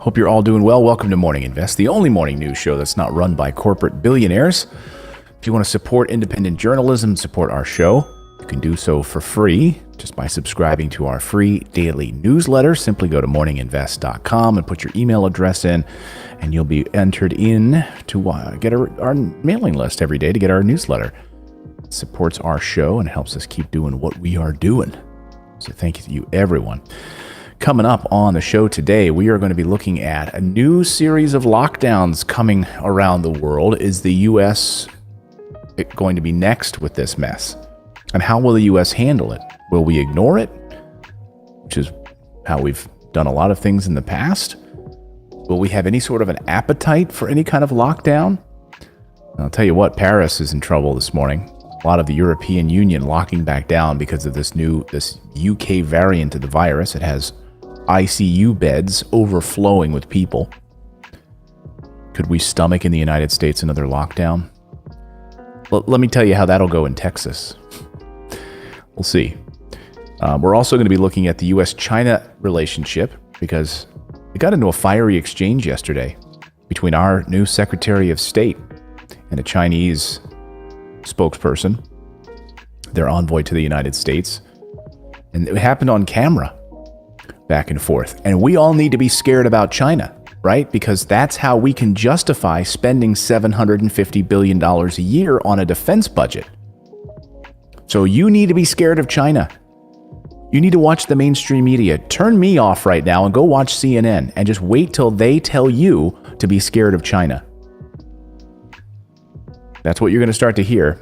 Hope you're all doing well. Welcome to Morning Invest, the only morning news show that's not run by corporate billionaires. If you want to support independent journalism, support our show, you can do so for free just by subscribing to our free daily newsletter. Simply go to morninginvest.com and put your email address in, and you'll be entered in to get our mailing list every day to get our newsletter. It supports our show and helps us keep doing what we are doing. So thank you, everyone. Coming up on the show today, we are going to be looking at a new series of lockdowns coming around the world. Is the U.S. going to be next with this mess? And how will the U.S. handle it? Will we ignore it? Which is how we've done a lot of things in the past. Will we have any sort of an appetite for any kind of lockdown? I'll tell you what, Paris is in trouble this morning. A lot of the European Union locking back down because of this UK variant of the virus. It has ICU beds overflowing with people. Could we stomach in the United States another lockdown? Well, let me tell you how that'll go in Texas. We'll see. We're also going to be looking at the U.S.-China relationship because we got into a fiery exchange yesterday between our new Secretary of State and a Chinese spokesperson, their envoy to the United States. And it happened on camera, back and forth. And we all need to be scared about China, right? Because that's how we can justify spending $750 billion a year on a defense budget. So you need to be scared of China. You need to watch the mainstream media. Turn me off right now and go watch CNN and just wait till they tell you to be scared of China. That's what you're going to start to hear.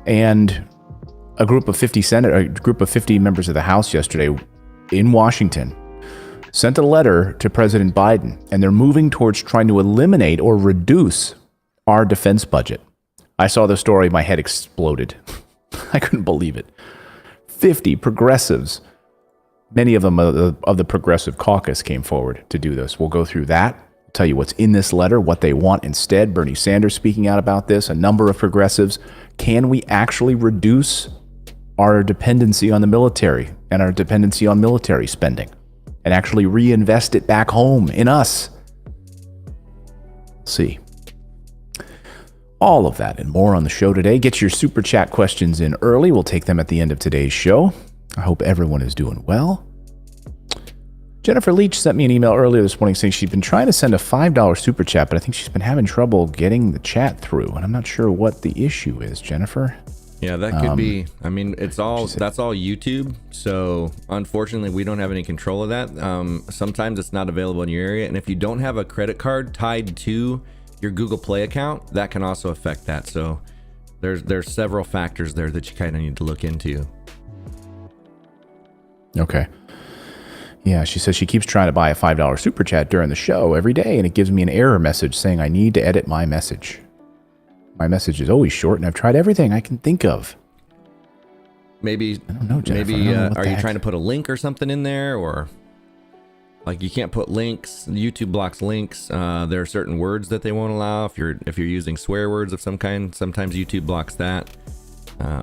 And a group of 50 members of the House yesterday in Washington sent a letter to President Biden, and they're moving towards trying to eliminate or reduce our defense budget. I saw the story, my head exploded. I couldn't believe it. 50 progressives, many of them of the Progressive Caucus, came forward to do this. We'll go through that, tell you what's in this letter, what they want instead. Bernie Sanders speaking out about this, a number of progressives. Can we actually reduce our dependency on the military and our dependency on military spending and actually reinvest it back home in us? See. All of that and more on the show today. Get your super chat questions in early. We'll take them at the end of today's show. I hope everyone is doing well. Jennifer Leach sent me an email earlier this morning saying she'd been trying to send a $5 super chat, but I think she's been having trouble getting the chat through, and I'm not sure what the issue is, Jennifer. Yeah, that could be. I mean, that's all YouTube. So unfortunately, we don't have any control of that. Sometimes it's not available in your area. And if you don't have a credit card tied to your Google Play account, that can also affect that. So there's several factors there that you kind of need to look into. Okay. Yeah, she says she keeps trying to buy a $5 super chat during the show every day, and it gives me an error message saying I need to edit my message. My message is always short, and I've tried everything I can think of. Maybe, I don't know, Jennifer. maybe are you heck. trying to put a link or something in there, or like you can't put links? YouTube blocks links. There are certain words that they won't allow if you're using swear words of some kind. Sometimes YouTube blocks that,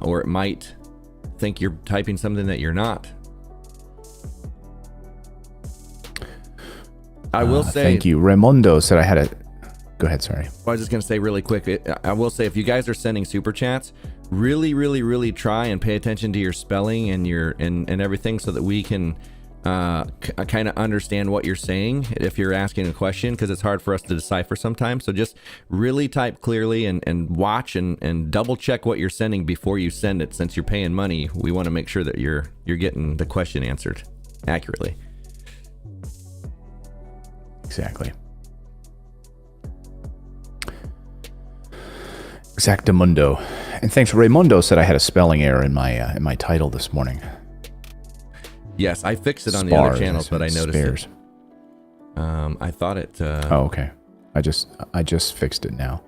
or it might think you're typing something that you're not. I will say. Thank you. Raimundo said I had a. Go ahead, sorry. I was just going to say really quick, I will say if you guys are sending super chats, really, really, really try and pay attention to your spelling and and everything so that we can kind of understand what you're saying if you're asking a question, because it's hard for us to decipher sometimes. So just really type clearly and watch and double check what you're sending before you send it. Since you're paying money, we want to make sure that you're getting the question answered accurately. Exactly. Exactamundo. And thanks, Raimundo said I had a spelling error in my title this morning. Yes, I fixed it on the other channels, but I noticed spares. it. I thought it. Oh, okay. I just fixed it now.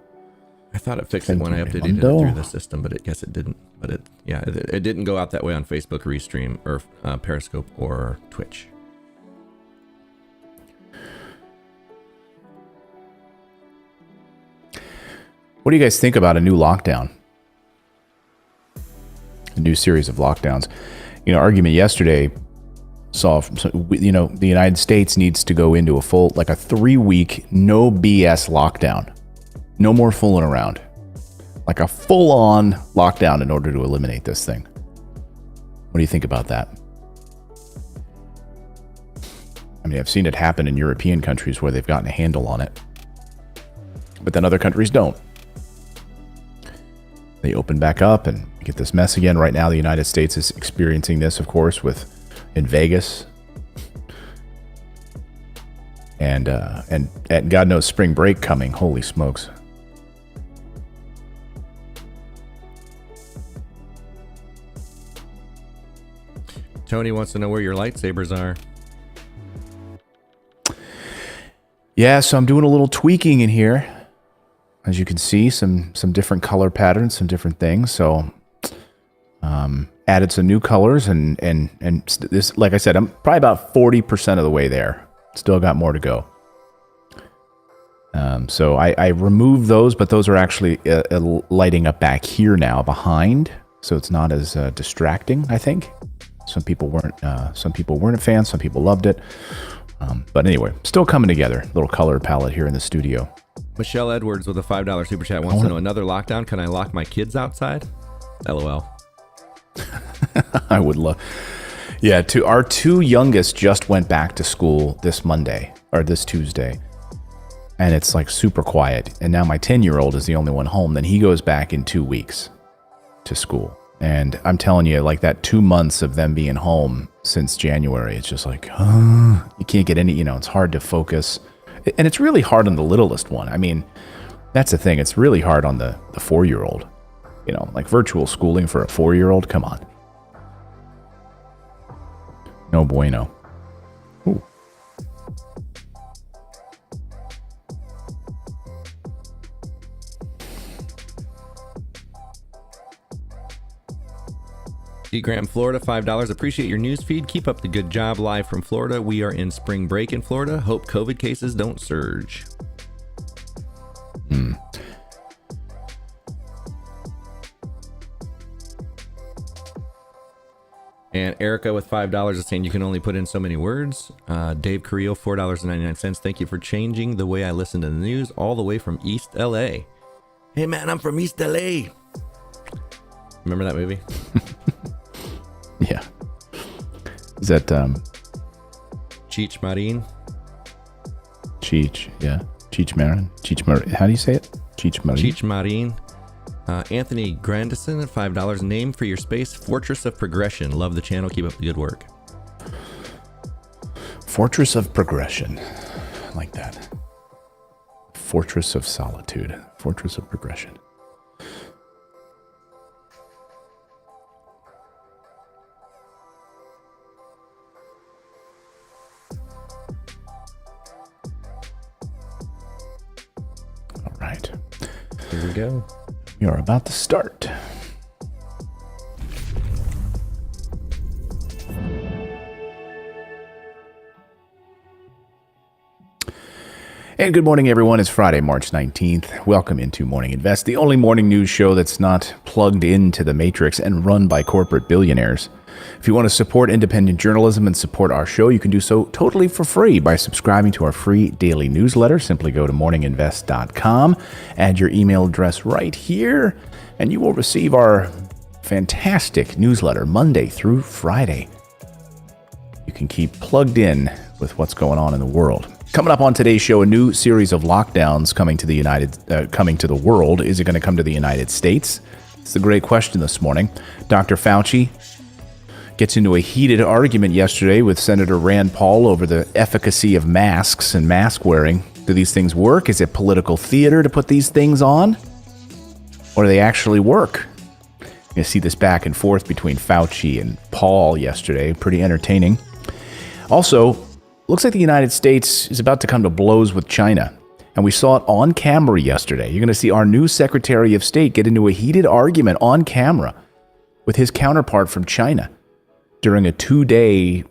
I thought it fixed it when I updated it through the system, but I guess it didn't. But it didn't go out that way on Facebook Restream or Periscope or Twitch. What do you guys think about a new lockdown? A new series of lockdowns. Argument yesterday saw, the United States needs to go into a full, like a 3-week, no BS lockdown. No more fooling around. Like a full-on lockdown in order to eliminate this thing. What do you think about that? I mean, I've seen it happen in European countries where they've gotten a handle on it. But then other countries don't. They open back up and get this mess again. Right now, the United States is experiencing this, of course, in Vegas. And God knows spring break coming. Holy smokes. Tony wants to know where your lightsabers are. Yeah, so I'm doing a little tweaking in here. As you can see, some different color patterns, some different things. So added some new colors and this, like I said, I'm probably about 40% of the way there. Still got more to go. So I removed those, but those are actually lighting up back here now behind. So it's not as distracting, I think. Some people weren't a fan. Some people loved it. But anyway, still coming together. Little color palette here in the studio. Michelle Edwards with a $5 super chat wants to know, another lockdown. Can I lock my kids outside? LOL. I would love. Yeah, our 2 youngest just went back to school this Monday or this Tuesday. And it's like super quiet. And now my 10-year-old is the only one home. Then he goes back in 2 weeks to school. And I'm telling you, like that 2 months of them being home since January, it's just like, you can't get any, it's hard to focus. And it's really hard on the littlest one. I mean, that's the thing. It's really hard on the 4-year-old. Like virtual schooling for a 4-year-old. Come on. No bueno. Ooh. D. Graham, Florida, $5. Appreciate your news feed. Keep up the good job. Live from Florida. We are in spring break in Florida. Hope COVID cases don't surge. And Erica with $5 is saying you can only put in so many words. Dave Carrillo, $4.99. Thank you for changing the way I listen to the news all the way from East LA. Hey man, I'm from East LA. Remember that movie? Yeah. Is that Cheech Marin? Cheech, yeah. Cheech Marin. How do you say it? Cheech Marin. Cheech Marin. Anthony Grandison at $5. Name for your space, Fortress of Progression. Love the channel. Keep up the good work. Fortress of Progression. I like that. Fortress of Solitude. Fortress of Progression. All right. Here we go. We are about to start. And good morning, everyone. It's Friday, March 19th. Welcome into Morning Invest, the only morning news show that's not plugged into the matrix and run by corporate billionaires. If you want to support independent journalism and support our show, you can do so totally for free by subscribing to our free daily newsletter. Simply go to morninginvest.com, add your email address right here, and you will receive our fantastic newsletter Monday through Friday. You can keep plugged in with what's going on in the world. Coming up on today's show, a new series of lockdowns coming to the world. Is it going to come to the United States? It's a great question this morning. Dr. Fauci gets into a heated argument yesterday with Senator Rand Paul over the efficacy of masks and mask wearing. Do these things work? Is it political theater to put these things on? Or do they actually work? You see this back and forth between Fauci and Paul yesterday. Pretty entertaining. Also, looks like the United States is about to come to blows with China. And we saw it on camera yesterday. You're going to see our new Secretary of State get into a heated argument on camera with his counterpart from China during a 2-day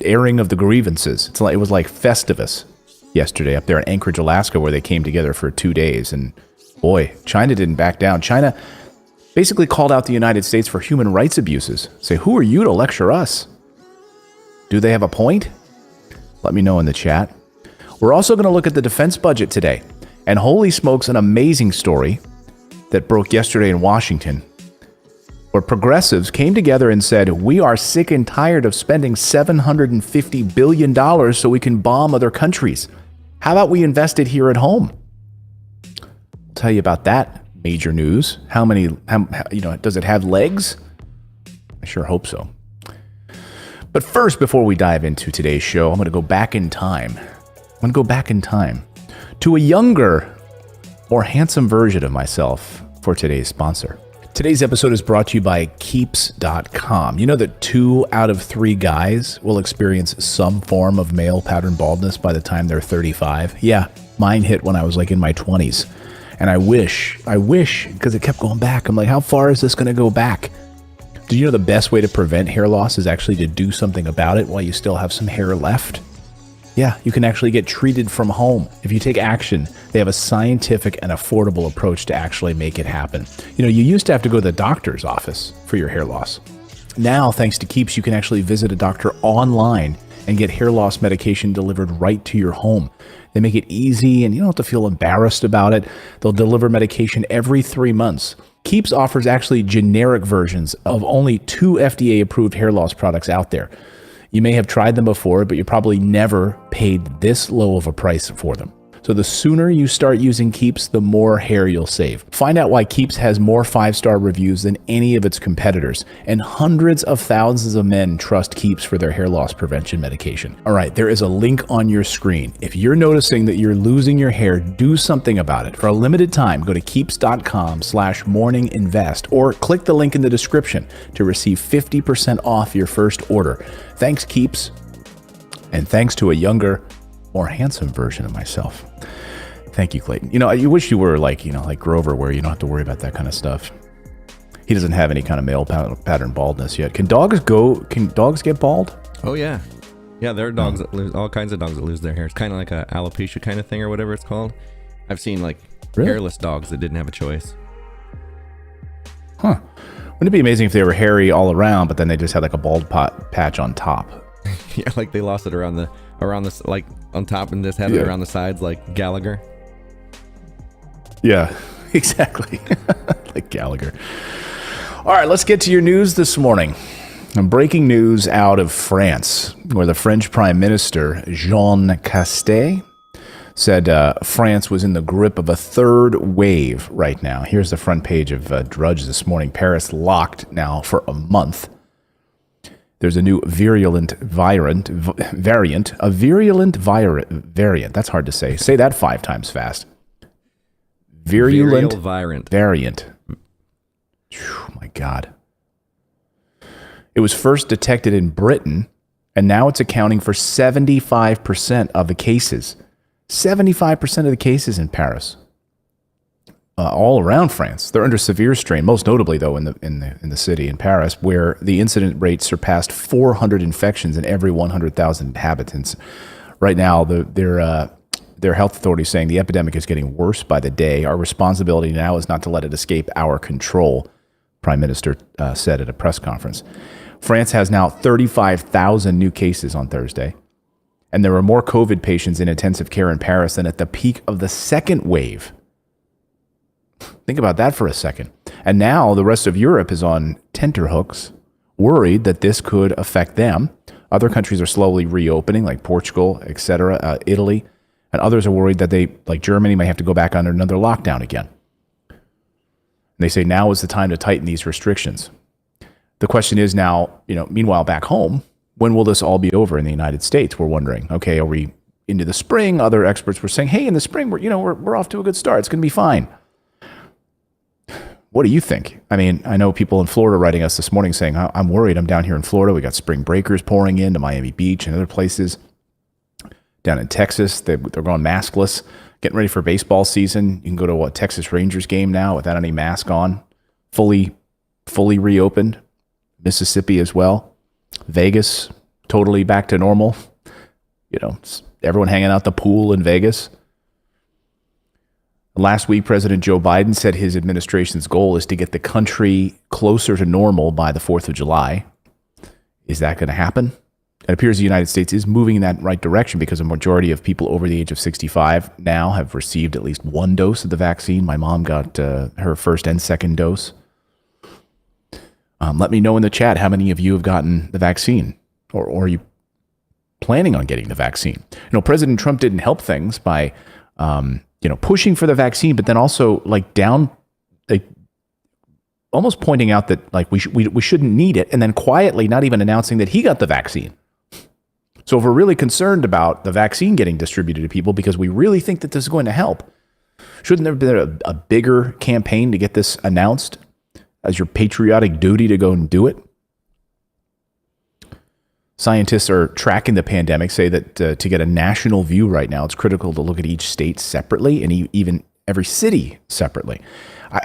airing of the grievances. It was like Festivus yesterday up there in Anchorage, Alaska, where they came together for 2 days. And boy, China didn't back down. China basically called out the United States for human rights abuses. Say, who are you to lecture us? Do they have a point? Let me know in the chat. We're also going to look at the defense budget today. And holy smokes, an amazing story that broke yesterday in Washington, where progressives came together and said, we are sick and tired of spending $750 billion so we can bomb other countries. How about we invest it here at home? I'll tell you about that major news. Does it have legs? I sure hope so. But first, before we dive into today's show, I'm going to go back in time. To a younger, more handsome version of myself for today's sponsor. Today's episode is brought to you by Keeps.com. You know that 2 out of 3 guys will experience some form of male pattern baldness by the time they're 35. Yeah, mine hit when I was like in my 20s. And I wish, because it kept going back. I'm like, how far is this going to go back? Did you know the best way to prevent hair loss is actually to do something about it while you still have some hair left? Yeah, you can actually get treated from home. If you take action, they have a scientific and affordable approach to actually make it happen. You used to have to go to the doctor's office for your hair loss. Now, thanks to Keeps, you can actually visit a doctor online and get hair loss medication delivered right to your home. They make it easy and you don't have to feel embarrassed about it. They'll deliver medication every 3 months. Keeps offers actually generic versions of only 2 FDA-approved hair loss products out there. You may have tried them before, but you probably never paid this low of a price for them. So the sooner you start using Keeps, the more hair you'll save. Find out why Keeps has more 5-star reviews than any of its competitors, and hundreds of thousands of men trust Keeps for their hair loss prevention medication. All right, there is a link on your screen. If you're noticing that you're losing your hair, do something about it. For a limited time, go to Keeps.com/morninginvest or click the link in the description to receive 50% off your first order. Thanks, Keeps. And thanks to a younger, more handsome version of myself. Thank you, Clayton. You wish you were like Grover, where you don't have to worry about that kind of stuff. He doesn't have any kind of male pattern baldness yet. Can dogs get bald? Oh, yeah. Yeah, there are dogs that lose, all kinds of dogs that lose their hair. It's kind of like a alopecia kind of thing or whatever it's called. I've seen hairless dogs that didn't have a choice. Huh. Wouldn't it be amazing if they were hairy all around, but then they just had like a bald patch on top? Yeah, like they lost it around the like on top and just had it around the sides like Gallagher. Yeah, exactly. Like Gallagher. All right, let's get to your news this morning. Breaking news out of France, where the French Prime Minister, Jean Castex, said France was in the grip of a third wave right now. Here's the front page of Drudge this morning. Paris locked now for a month. There's a new virulent variant. That's hard to say. Say that 5 times fast. Virulent variant. Oh my God. It was first detected in Britain, and now it's accounting for 75% of the cases. 75% of the cases in Paris. All around France, they're under severe strain. Most notably, though, in the city in Paris, where the incident rate surpassed 400 infections in every 100,000 inhabitants. Right now, their health authorities saying the epidemic is getting worse by the day. Our responsibility now is not to let it escape our control, Prime Minister said at a press conference. France has now 35,000 new cases on Thursday, and there are more COVID patients in intensive care in Paris than at the peak of the second wave. Think about that for a second. And now the rest of Europe is on tenterhooks, worried that this could affect them. Other countries are slowly reopening, like Portugal, etc., Italy, and others are worried that they, like Germany, may have to go back under another lockdown again. And they say now is the time to tighten these restrictions. The question is now, meanwhile back home, when will this all be over in the United States? We're wondering, okay, are we into the spring? Other experts were saying, hey, in the spring, we're off to a good start. It's going to be fine. What do you think? I mean, I know people in Florida writing us this morning saying, I'm worried. I'm down here in Florida. We got spring breakers pouring into Miami Beach and other places. Down in Texas, they're going maskless, getting ready for baseball season. You can go to a Texas Rangers game now without any mask on, fully reopened. Mississippi as well. Vegas, totally back to normal. Everyone hanging out the pool in Vegas. Last week, President Joe Biden said his administration's goal is to get the country closer to normal by the 4th of July. Is that going to happen? it appears the United States is moving in that right direction because a majority of people over the age of 65 now have received at least one dose of the vaccine. My mom got her first and second dose. Let me know in the chat how many of you have gotten the vaccine, or are you planning on getting the vaccine? President Trump didn't help things by, pushing for the vaccine, but then also almost pointing out that we shouldn't need it, and then quietly not even announcing that he got the vaccine. So if we're really concerned about the vaccine getting distributed to people because we really think that this is going to help, shouldn't there have been a bigger campaign to get this announced as your patriotic duty to go and do it? Scientists are tracking the pandemic, say that to get a national view right now, it's critical to look at each state separately and even every city separately.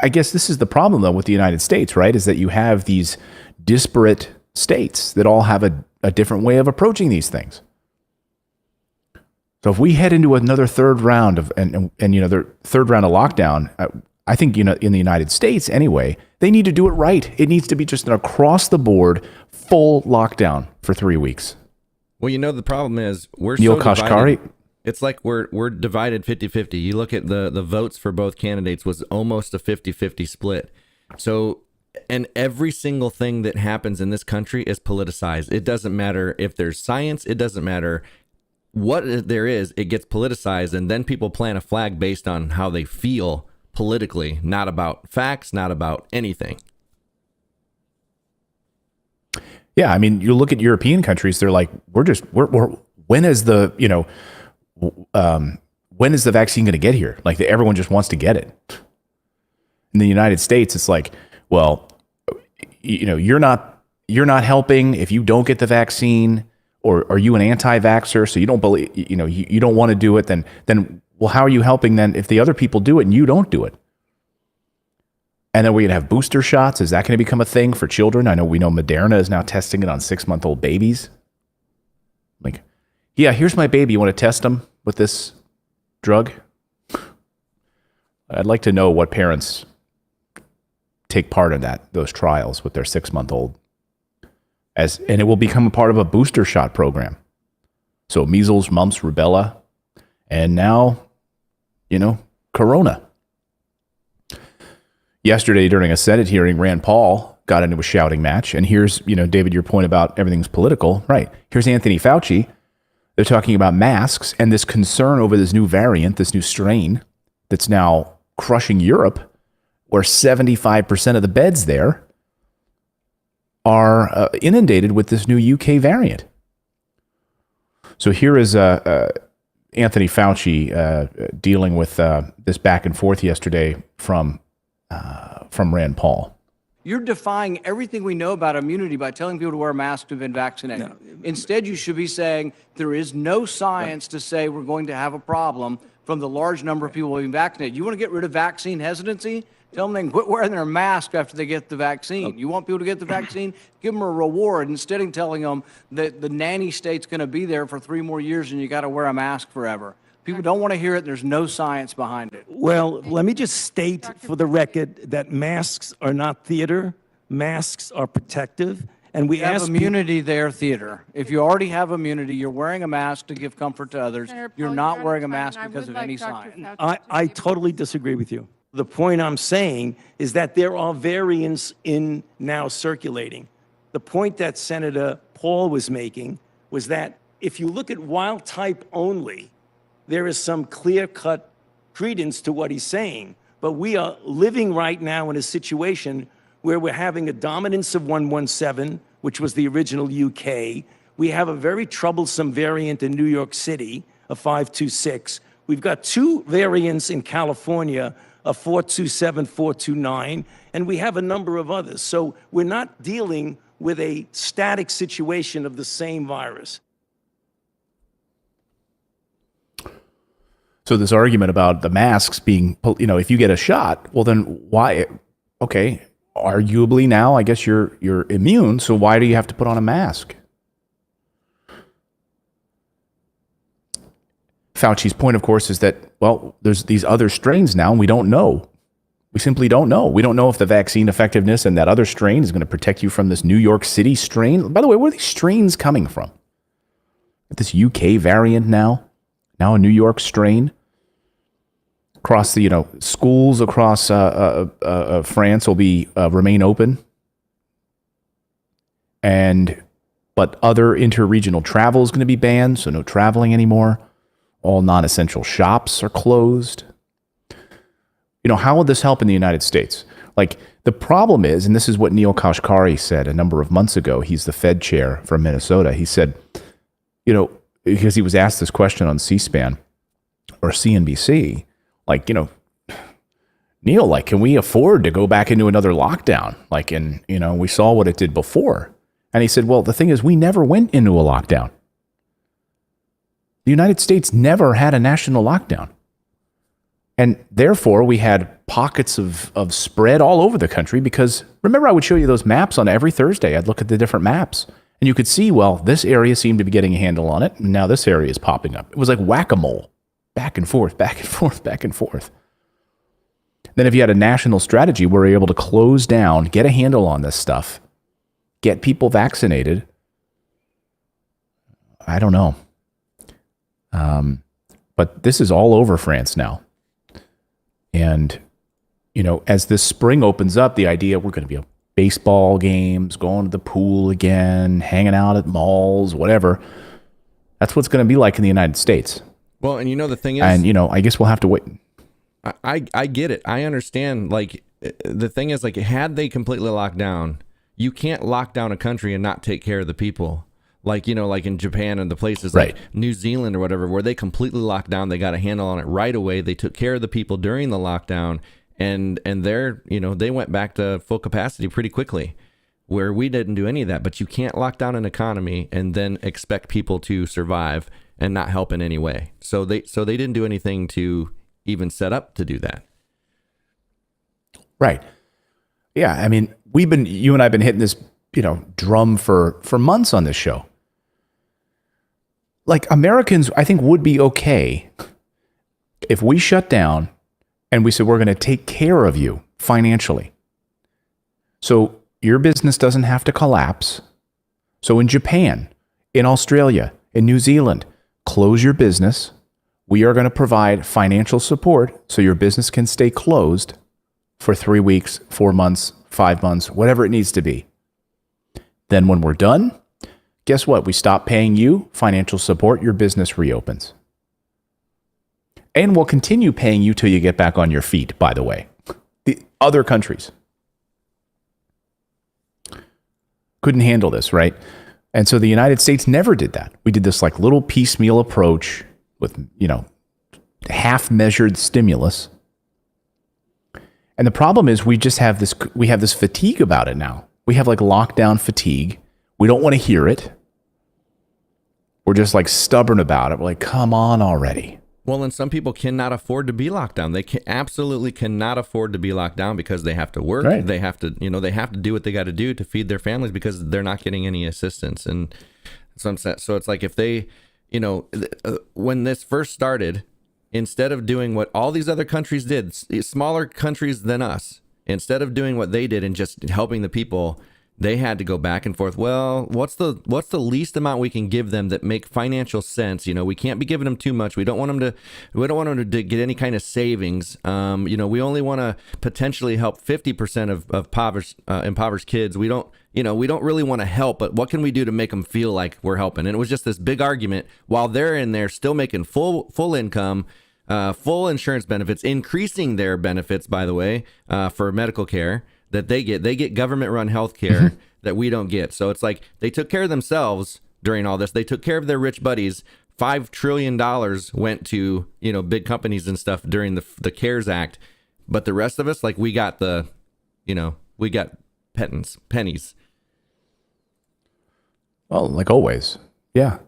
I guess this is the problem, though, with the United States, right, is that you have these disparate states that all have a different way of approaching these things. So if we head into another third round of the third round of lockdown, I think in the United States anyway, they need to do it right. It needs to be just an across the board full lockdown for 3 weeks. Well, the problem is we're Neil so Kashkari. divided. It's like we're divided 50-50. You look at the votes for both candidates was almost a 50-50 split. So, and every single thing that happens in this country is politicized. It doesn't matter if there's science. It doesn't matter what there is. It gets politicized, and then people plant a flag based on how they feel politically, not about facts, not about anything. Yeah, I mean, you look at European countries; they're like, when is the when is the vaccine going to get here? Like everyone just wants to get it. In the United States, it's like, well, you're not helping if you don't get the vaccine, or are you an anti-vaxxer? So you don't believe, you don't want to do it. Then, well, how are you helping then if the other people do it and you don't do it? And then we're going to have booster shots. Is that going to become a thing for children? We know Moderna is now testing it on 6-month-old babies. Like, yeah, here's my baby. You want to test them with this drug? I'd like to know what parents take part in those trials with their 6-month-old, and it will become a part of a booster shot program. So measles, mumps, rubella, and now, corona. Yesterday, during a Senate hearing, Rand Paul got into a shouting match. And here's, David, your point about everything's political. Right. Here's Anthony Fauci. They're talking about masks and this concern over this new variant, this new strain that's now crushing Europe, where 75% of the beds there are inundated with this new UK variant. So here is Anthony Fauci dealing with this back and forth yesterday from Rand Paul. You're defying everything we know about immunity by telling people to wear a mask to have been vaccinated. No. Instead, you should be saying there is no science to say we're going to have a problem from the large number of people being vaccinated. You want to get rid of vaccine hesitancy? Tell them they can quit wearing their mask after they get the vaccine. You want people to get the vaccine? Give them a reward instead of telling them that the nanny state's going to be there for 3 more years and you got to wear a mask forever. People don't want to hear it. There's no science behind it. Well, let me just state for the record that masks are not theater. Masks are protective. And we have immunity there, theater. If you already have immunity, you're wearing a mask to give comfort to others. You're not wearing a mask because of any science. I totally disagree with you. The point I'm saying is that there are variants in now circulating. The point that Senator Paul was making was that if you look at wild type only, there is some clear-cut credence to what he's saying. But we are living right now in a situation where we're having a dominance of 117, which was the original UK. We have a very troublesome variant in New York City, a 526. We've got 2 variants in California, a 427, 429, and we have a number of others. So we're not dealing with a static situation of the same virus. So this argument about the masks being, if you get a shot, well then why? Okay, arguably now I guess you're immune, so why do you have to put on a mask? Fauci's point, of course, is that, well, there's these other strains now, and we don't know. We simply don't know. We don't know if the vaccine effectiveness and that other strain is going to protect you from this New York City strain. By the way, where are these strains coming from? This UK variant now a New York strain. Across the, schools across France will be remain open. But other interregional travel is going to be banned, so no traveling anymore. All non-essential shops are closed. How will this help in the United States? Like, the problem is, and this is what Neil Kashkari said a number of months ago, he's the Fed chair from Minnesota. He said, because he was asked this question on C-SPAN or CNBC, Neil, can we afford to go back into another lockdown? We saw what it did before. And he said, well, the thing is, we never went into a lockdown. The United States never had a national lockdown. And therefore, we had pockets of spread all over the country because, remember, I would show you those maps on every Thursday. I'd look at the different maps. And you could see, well, this area seemed to be getting a handle on it. And now this area is popping up. It was like whack-a-mole. Back and forth, back and forth, back and forth. Then if you had a national strategy where you're able to close down, get a handle on this stuff, get people vaccinated, I don't know. But this is all over France now. And, as this spring opens up, the idea we're going to be baseball games, going to the pool again, hanging out at malls, whatever. That's what it's going to be like in the United States. Well, and the thing is... And, I guess we'll have to wait. I get it. I understand. The thing is, had they completely locked down, you can't lock down a country and not take care of the people. Like in Japan and the places right. like New Zealand or whatever, where they completely locked down, they got a handle on it right away. They took care of the people during the lockdown, and they're, they went back to full capacity pretty quickly, where we didn't do any of that. But you can't lock down an economy and then expect people to survive and not help in any way. So they didn't do anything to even set up to do that. Right. Yeah. I mean, you and I have been hitting this, drum for months on this show. Americans, I think, would be okay if we shut down and we said, we're going to take care of you financially. So your business doesn't have to collapse. So in Japan, in Australia, in New Zealand, close your business. We are going to provide financial support so your business can stay closed for 3 weeks, 4 months, 5 months, whatever it needs to be. Then when we're done, guess what? We stop paying you financial support. Your business reopens. And we'll continue paying you till you get back on your feet, by the way. The other countries couldn't handle this, right? And so the United States never did that. We did this little piecemeal approach with, half-measured stimulus. And the problem is we have this fatigue about it now. We have lockdown fatigue. We don't want to hear it. We're just stubborn about it. We're come on already. Well, and some people cannot afford to be locked down. They absolutely cannot afford to be locked down because they have to work. Right. They have to, they have to do what they got to do to feed their families because they're not getting any assistance. And so it's if they, when this first started, instead of doing what all these other countries did, smaller countries than us, instead of doing what they did and just helping the people, they had to go back and forth. Well, what's the least amount we can give them that make financial sense? We can't be giving them too much. We don't want them to get any kind of savings. We only want to potentially help 50% of impoverished kids. We don't really want to help, but what can we do to make them feel like we're helping? And it was just this big argument while they're in there still making full income, full insurance benefits, increasing their benefits, by the way, for medical care that they get government-run health care that we don't get. So it's they took care of themselves during all this. They took care of their rich buddies. $5 trillion went to, big companies and stuff during the CARES Act. But the rest of us, we got we got pennies. Well, always. Yeah.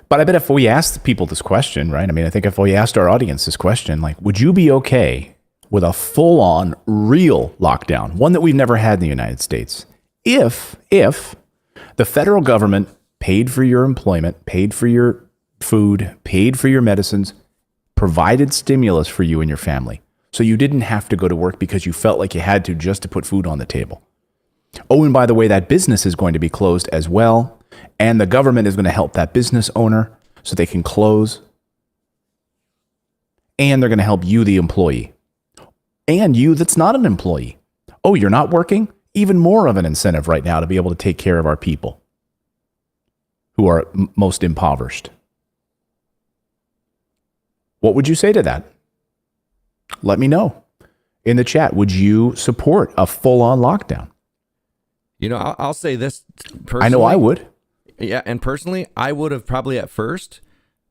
But I bet if we asked people this question, right? I mean, I think if we asked our audience this question, would you be okay with a full-on real lockdown, one that we've never had in the United States, if the federal government paid for your employment, paid for your food, paid for your medicines, provided stimulus for you and your family, so you didn't have to go to work because you felt like you had to just to put food on the table. Oh, and by the way, that business is going to be closed as well. And the government is going to help that business owner so they can close. And they're going to help you, the employee. And you that's not an employee. Oh, you're not working? Even more of an incentive right now to be able to take care of our people who are most impoverished. What would you say to that? Let me know in the chat. Would you support a full-on lockdown? You know, I'll say this personally. I know I would. Yeah, and personally, I would have probably at first,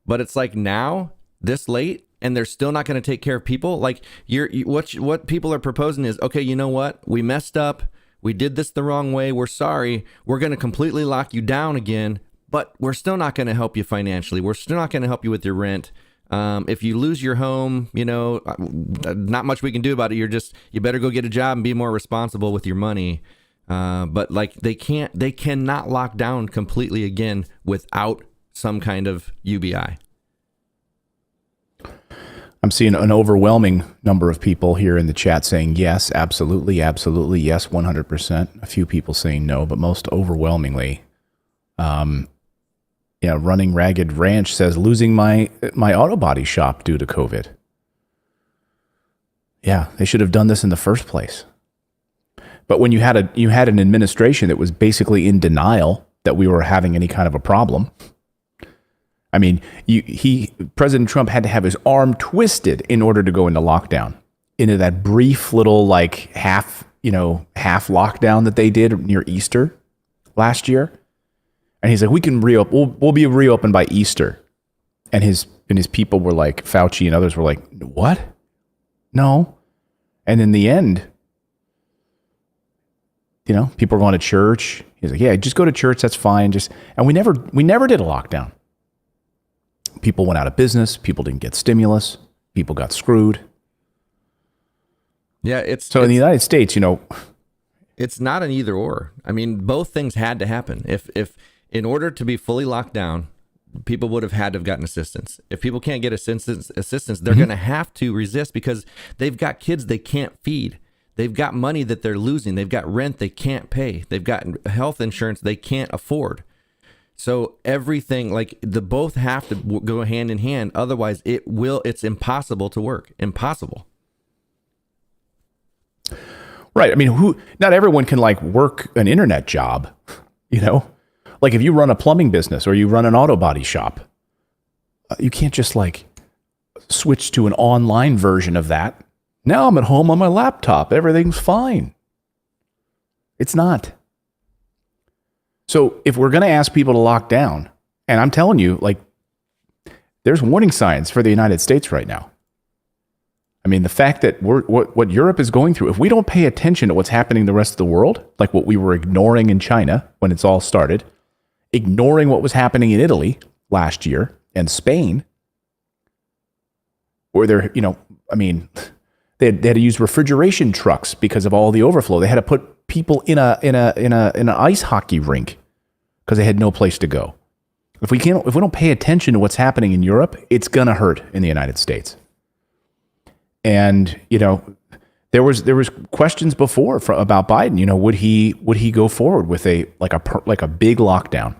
but it's like now, this late, and they're still not going to take care of people. Like what people are proposing is, okay, you know what? We messed up. We did this the wrong way. We're sorry. We're going to completely lock you down again, but we're still not going to help you financially. We're still not going to help you with your rent. If you lose your home, you know, not much we can do about it. You better go get a job and be more responsible with your money. But like they cannot lock down completely again without some kind of UBI. I'm seeing an overwhelming number of people here in the chat saying yes, absolutely, absolutely, yes, 100%. A few people saying no, but most overwhelmingly, Running Ragged Ranch says losing my auto body shop due to COVID. Yeah, they should have done this in the first place. But when you had an administration that was basically in denial that we were having any kind of a problem. I mean, President Trump had to have his arm twisted in order to go into lockdown, into that brief little like half lockdown that they did near Easter last year. And he's like, we can reopen. We'll be reopened by Easter. And his people were like, Fauci and others were like, what? No. And in the end, people are going to church. He's like, yeah, just go to church. That's fine. And we never did a lockdown. People went out of business. People didn't get stimulus. People got screwed. Yeah, in the United States, it's not an either or. I mean, both things had to happen. If in order to be fully locked down, people would have had to have gotten assistance. If people can't get assistance, they're going to have to resist because they've got kids they can't feed. They've got money that they're losing. They've got rent they can't pay. They've got health insurance they can't afford. So everything, like the both have to go hand in hand. Otherwise, it's impossible to work. Impossible. Right. I mean, not everyone can like work an internet job, Like if you run a plumbing business or you run an auto body shop, you can't just like switch to an online version of that. Now I'm at home on my laptop. Everything's fine. It's not. So if we're going to ask people to lock down, and I'm telling you, like, there's warning signs for the United States right now. I mean, the fact that what Europe is going through, if we don't pay attention to what's happening in the rest of the world, like what we were ignoring in China when it's all started, ignoring what was happening in Italy last year and Spain, where they're, they had to use refrigeration trucks because of all the overflow. They had to put people in an ice hockey rink because they had no place to go. If we don't pay attention to what's happening in Europe, it's gonna hurt in the United States. And there was questions before about Biden. Would he go forward with a big lockdown?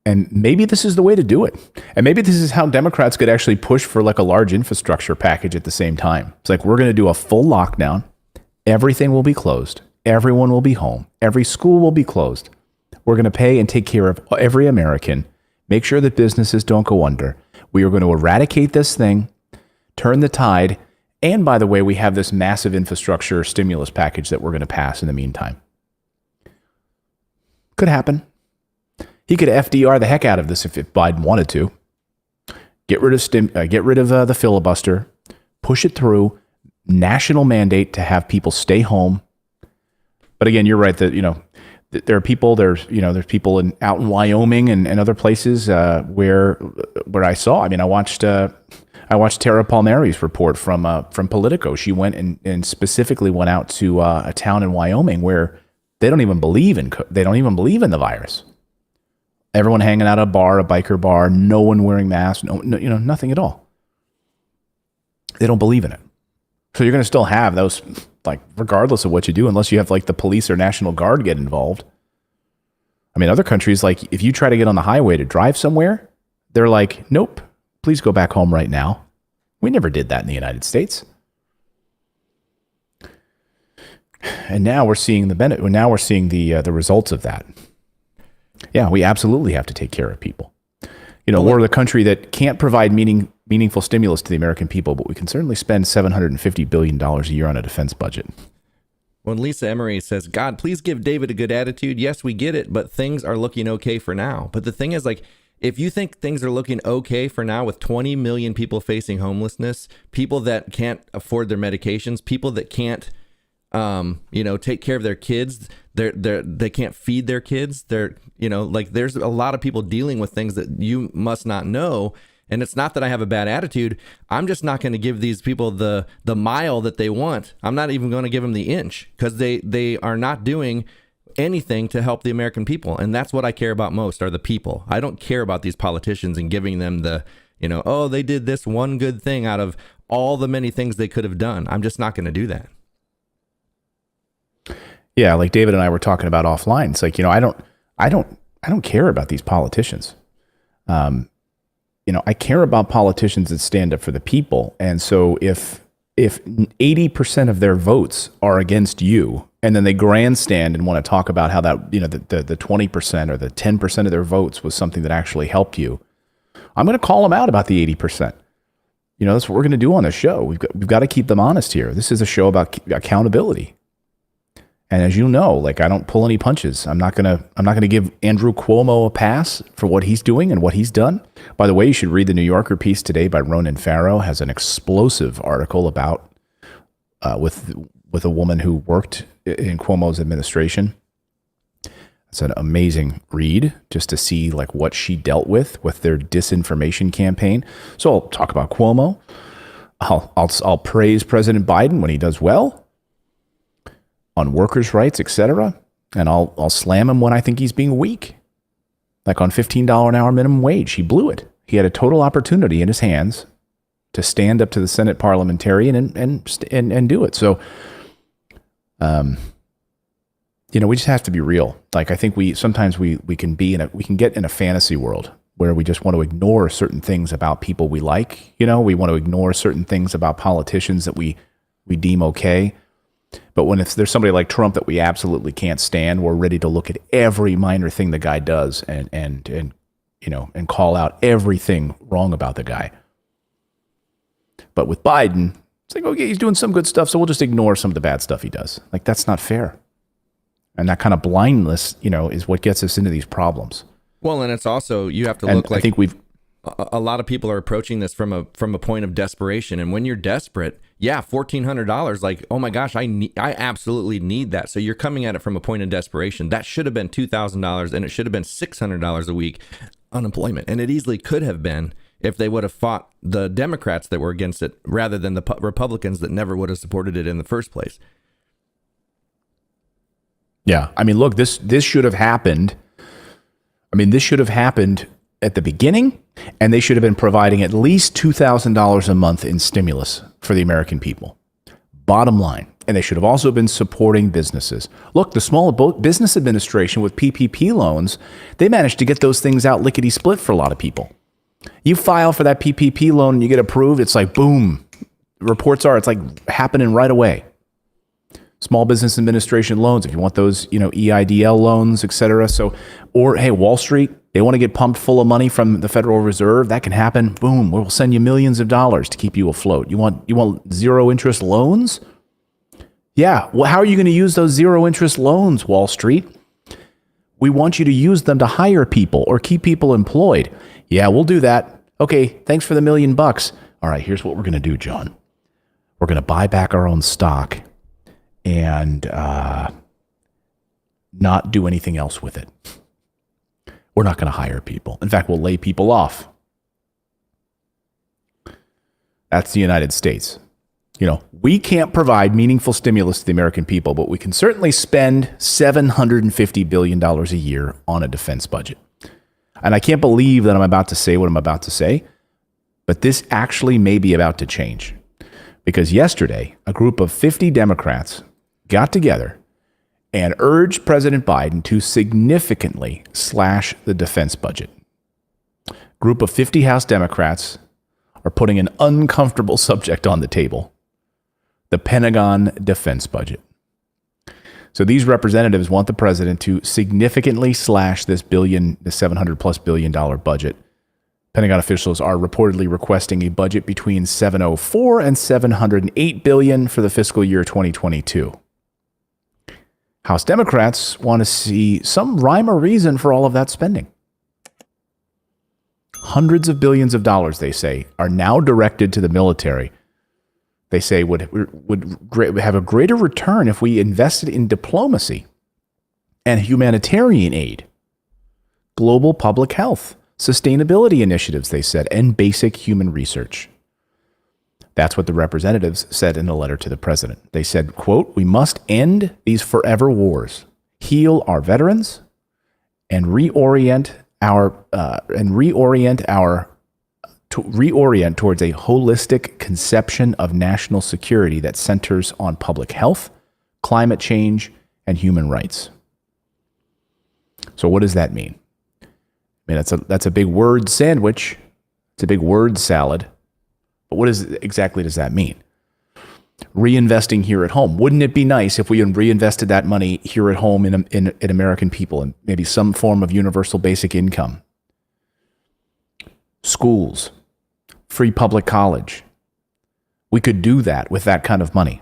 And maybe this is the way to do it. And maybe this is how Democrats could actually push for like a large infrastructure package at the same time. It's like, we're going to do a full lockdown. Everything will be closed. Everyone will be home. Every school will be closed. We're going to pay and take care of every American. Make sure that businesses don't go under. We are going to eradicate this thing, turn the tide. And by the way, we have this massive infrastructure stimulus package that we're going to pass in the meantime. Could happen. He could FDR the heck out of this if Biden wanted to. Get rid of the filibuster, push it through, national mandate to have people stay home. But again, you're right that there are people. There's people out in Wyoming and other places where I saw. I mean, I watched Tara Palmieri's report from Politico. She went and specifically went out to a town in Wyoming where they don't even believe in the virus. Everyone hanging out at a biker bar, no one wearing masks, no, nothing at all. They don't believe in it. So you're going to still have those, like, regardless of what you do, unless you have like the police or National Guard get involved. I mean, other countries, like if you try to get on the highway to drive somewhere, they're like, nope, please go back home right now. We never did that in the United States. And now we're seeing the benefit. Now we're seeing the results of that. Yeah, we absolutely have to take care of people. You know, we're the country that can't provide meaningful stimulus to the American people, but we can certainly spend $750 billion a year on a defense budget. When Lisa Emery says, God, please give David a good attitude. Yes, we get it, but things are looking okay for now. But the thing is, like, if you think things are looking okay for now with 20 million people facing homelessness, people that can't afford their medications, people that can't, take care of their kids, they can't feed their kids. There's a lot of people dealing with things that you must not know. And it's not that I have a bad attitude. I'm just not going to give these people the mile that they want. I'm not even going to give them the inch because they are not doing anything to help the American people. And that's what I care about most are the people. I don't care about these politicians and giving them they did this one good thing out of all the many things they could have done. I'm just not going to do that. Yeah, like David and I were talking about offline. It's like, I don't care about these politicians. I care about politicians that stand up for the people. And so if 80% of their votes are against you, and then they grandstand and want to talk about how that, the 20% or the 10% of their votes was something that actually helped you, I'm going to call them out about the 80%. That's what we're going to do on this show. We've got to keep them honest here. This is a show about accountability. And as you know, like I don't pull any punches. I'm not gonna give Andrew Cuomo a pass for what he's doing and what he's done. By the way, you should read the New Yorker piece today by Ronan Farrow. Has an explosive article about with a woman who worked in Cuomo's administration. It's an amazing read just to see like what she dealt with their disinformation campaign. So I'll talk about Cuomo. I'll praise President Biden when he does well on workers' rights, etc. And I'll slam him when I think he's being weak. Like on $15 an hour minimum wage, he blew it. He had a total opportunity in his hands to stand up to the Senate parliamentarian and do it. So, we just have to be real. Like I think we can get in a fantasy world where we just want to ignore certain things about people we like. We want to ignore certain things about politicians that we deem okay. But if there's somebody like Trump that we absolutely can't stand, we're ready to look at every minor thing the guy does and call out everything wrong about the guy. But with Biden, it's like, okay, he's doing some good stuff, so we'll just ignore some of the bad stuff he does. Like that's not fair. And that kind of blindness, is what gets us into these problems. Well, and it's also you have to look like I think a lot of people are approaching this from a point of desperation, and when you're desperate, yeah, $1,400, like, oh my gosh, I absolutely need that. So you're coming at it from a point of desperation. That should have been $2,000, and it should have been $600 a week unemployment, and it easily could have been if they would have fought the Democrats that were against it rather than the Republicans that never would have supported it in the first place. Yeah, I mean, look, this should have happened. I mean, this should have happened at the beginning, and they should have been providing at least $2,000 a month in stimulus for the American people. Bottom line. And they should have also been supporting businesses. Look, the Small Business Administration with PPP loans, they managed to get those things out lickety-split for a lot of people. You file for that PPP loan and you get approved, it's like, boom. Reports are, it's like happening right away. Small Business Administration loans, if you want those, EIDL loans, et cetera. So, or hey, Wall Street, they want to get pumped full of money from the Federal Reserve. That can happen. Boom. We'll send you millions of dollars to keep you afloat. You want zero interest loans? Yeah. Well, how are you going to use those zero interest loans, Wall Street? We want you to use them to hire people or keep people employed. Yeah, we'll do that. Okay. Thanks for the $1 million. All right. Here's what we're going to do, John. We're going to buy back our own stock and not do anything else with it. We're not going to hire people. In fact, we'll lay people off. That's the United States. We can't provide meaningful stimulus to the American people, but we can certainly spend $750 billion a year on a defense budget. And I can't believe that I'm about to say what I'm about to say, but this actually may be about to change. Because yesterday, a group of 50 Democrats got together and urged President Biden to significantly slash the defense budget. A group of 50 House Democrats are putting an uncomfortable subject on the table: the Pentagon defense budget. So these representatives want the president to significantly slash the $700+ billion budget. Pentagon officials are reportedly requesting a budget between $704 and $708 billion for the fiscal year 2022. House Democrats want to see some rhyme or reason for all of that spending. Hundreds of billions of dollars, they say, are now directed to the military. They say would have a greater return if we invested in diplomacy and humanitarian aid, global public health, sustainability initiatives, they said, and basic human research. That's what the representatives said in a letter to the president. They said, quote, "We must end these forever wars, heal our veterans, and reorient towards a holistic conception of national security that centers on public health, climate change, and human rights." So what does that mean? I mean, that's a big word sandwich. It's a big word salad. But what exactly does that mean? Reinvesting here at home. Wouldn't it be nice if we reinvested that money here at home in American people and maybe some form of universal basic income? Schools, free public college. We could do that with that kind of money.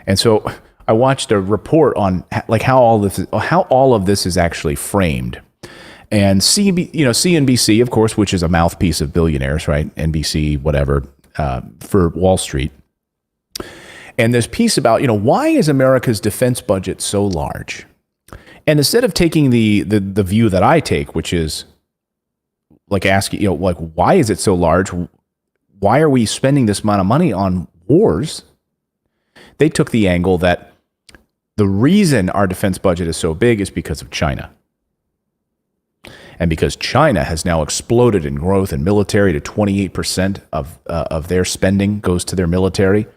And so I watched a report on like how all of this is actually framed. And CNBC, of course, which is a mouthpiece of billionaires, right? NBC, whatever, for Wall Street. And this piece about, why is America's defense budget so large? And instead of taking the view that I take, which is like asking, why is it so large? Why are we spending this amount of money on wars? They took the angle that the reason our defense budget is so big is because of China. And because China has now exploded in growth and military to 28% of their spending goes to their military,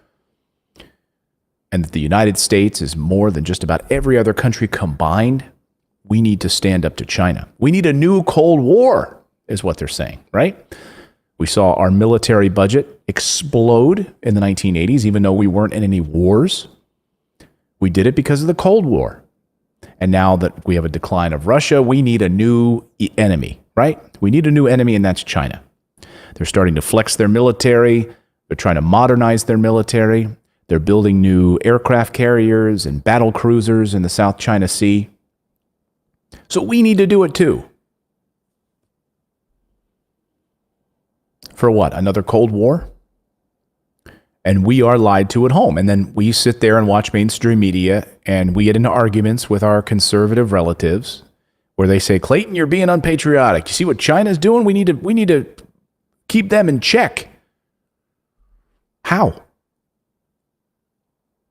and that the United States is more than just about every other country combined, we need to stand up to China. We need a new Cold War, is what they're saying, right? We saw our military budget explode in the 1980s, even though we weren't in any wars. We did it because of the Cold War. And now that we have a decline of Russia, we need a new enemy, right? We need a new enemy, and that's China. They're starting to flex their military. They're trying to modernize their military. They're building new aircraft carriers and battle cruisers in the South China Sea. So we need to do it too. For what? Another Cold War? And we are lied to at home. And then we sit there and watch mainstream media, and we get into arguments with our conservative relatives where they say, "Clayton, you're being unpatriotic. You see what China's doing? We need to keep them in check." How?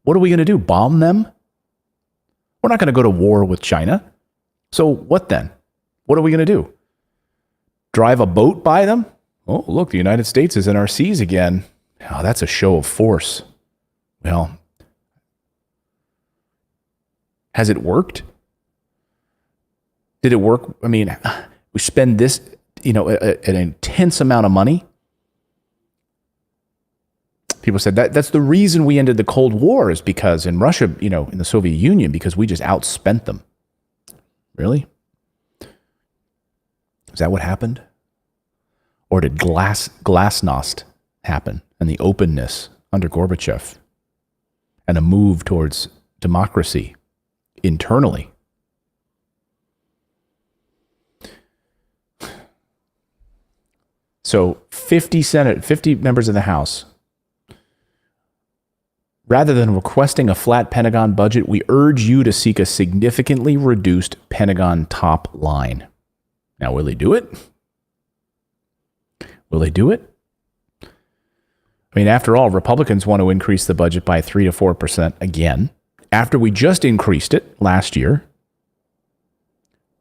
What are we going to do? Bomb them? We're not going to go to war with China. So what then? What are we going to do? Drive a boat by them? Oh, look, the United States is in our seas again. Oh, that's a show of force. Well, has it worked? Did it work? I mean, we spend this, an intense amount of money. People said that's the reason we ended the Cold War, is because in Russia, in the Soviet Union, because we just outspent them. Really? Is that what happened? Or did glasnost happen, and the openness under Gorbachev, and a move towards democracy internally? So 50 members of the House, rather than requesting a flat Pentagon budget, we urge you to seek a significantly reduced Pentagon top line. Now, will they do it? Will they do it? I mean, after all, Republicans want to increase the budget by 3 to 4% again, after we just increased it last year.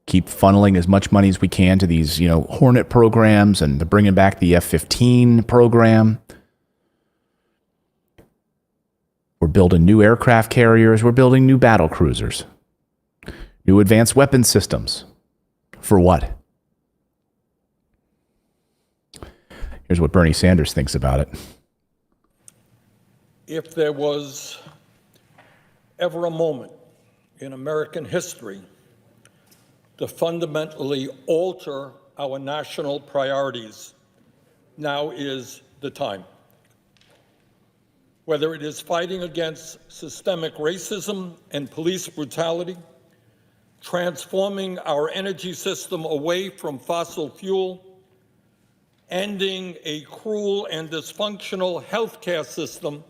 Keep funneling as much money as we can to these, Hornet programs, and they're bringing back the F-15 program. We're building new aircraft carriers. We're building new battle cruisers, new advanced weapon systems. For what? Here's what Bernie Sanders thinks about it. If there was ever a moment in American history to fundamentally alter our national priorities, now is the time. Whether it is fighting against systemic racism and police brutality, transforming our energy system away from fossil fuel, ending a cruel and dysfunctional healthcare system,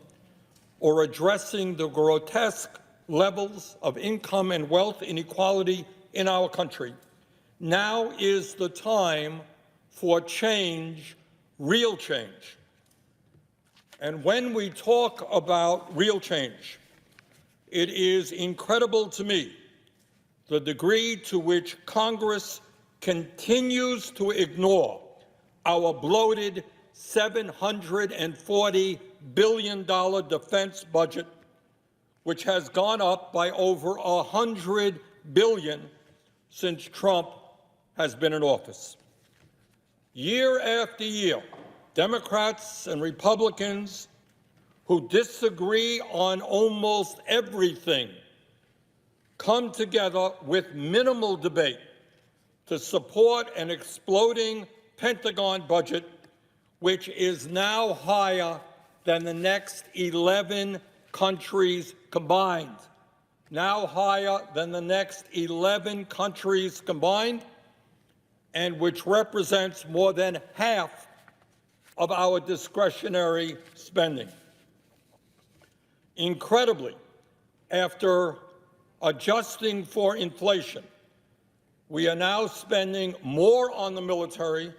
or addressing the grotesque levels of income and wealth inequality in our country. Now is the time for change, real change. And when we talk about real change, it is incredible to me the degree to which Congress continues to ignore our bloated $740 billion defense budget, which has gone up by over $100 billion since Trump has been in office. Year after year, Democrats and Republicans who disagree on almost everything come together with minimal debate to support an exploding Pentagon budget, which is now higher than the next 11 countries combined. Now higher than the next 11 countries combined, and which represents more than half of our discretionary spending. Incredibly, after adjusting for inflation, we are now spending more on the military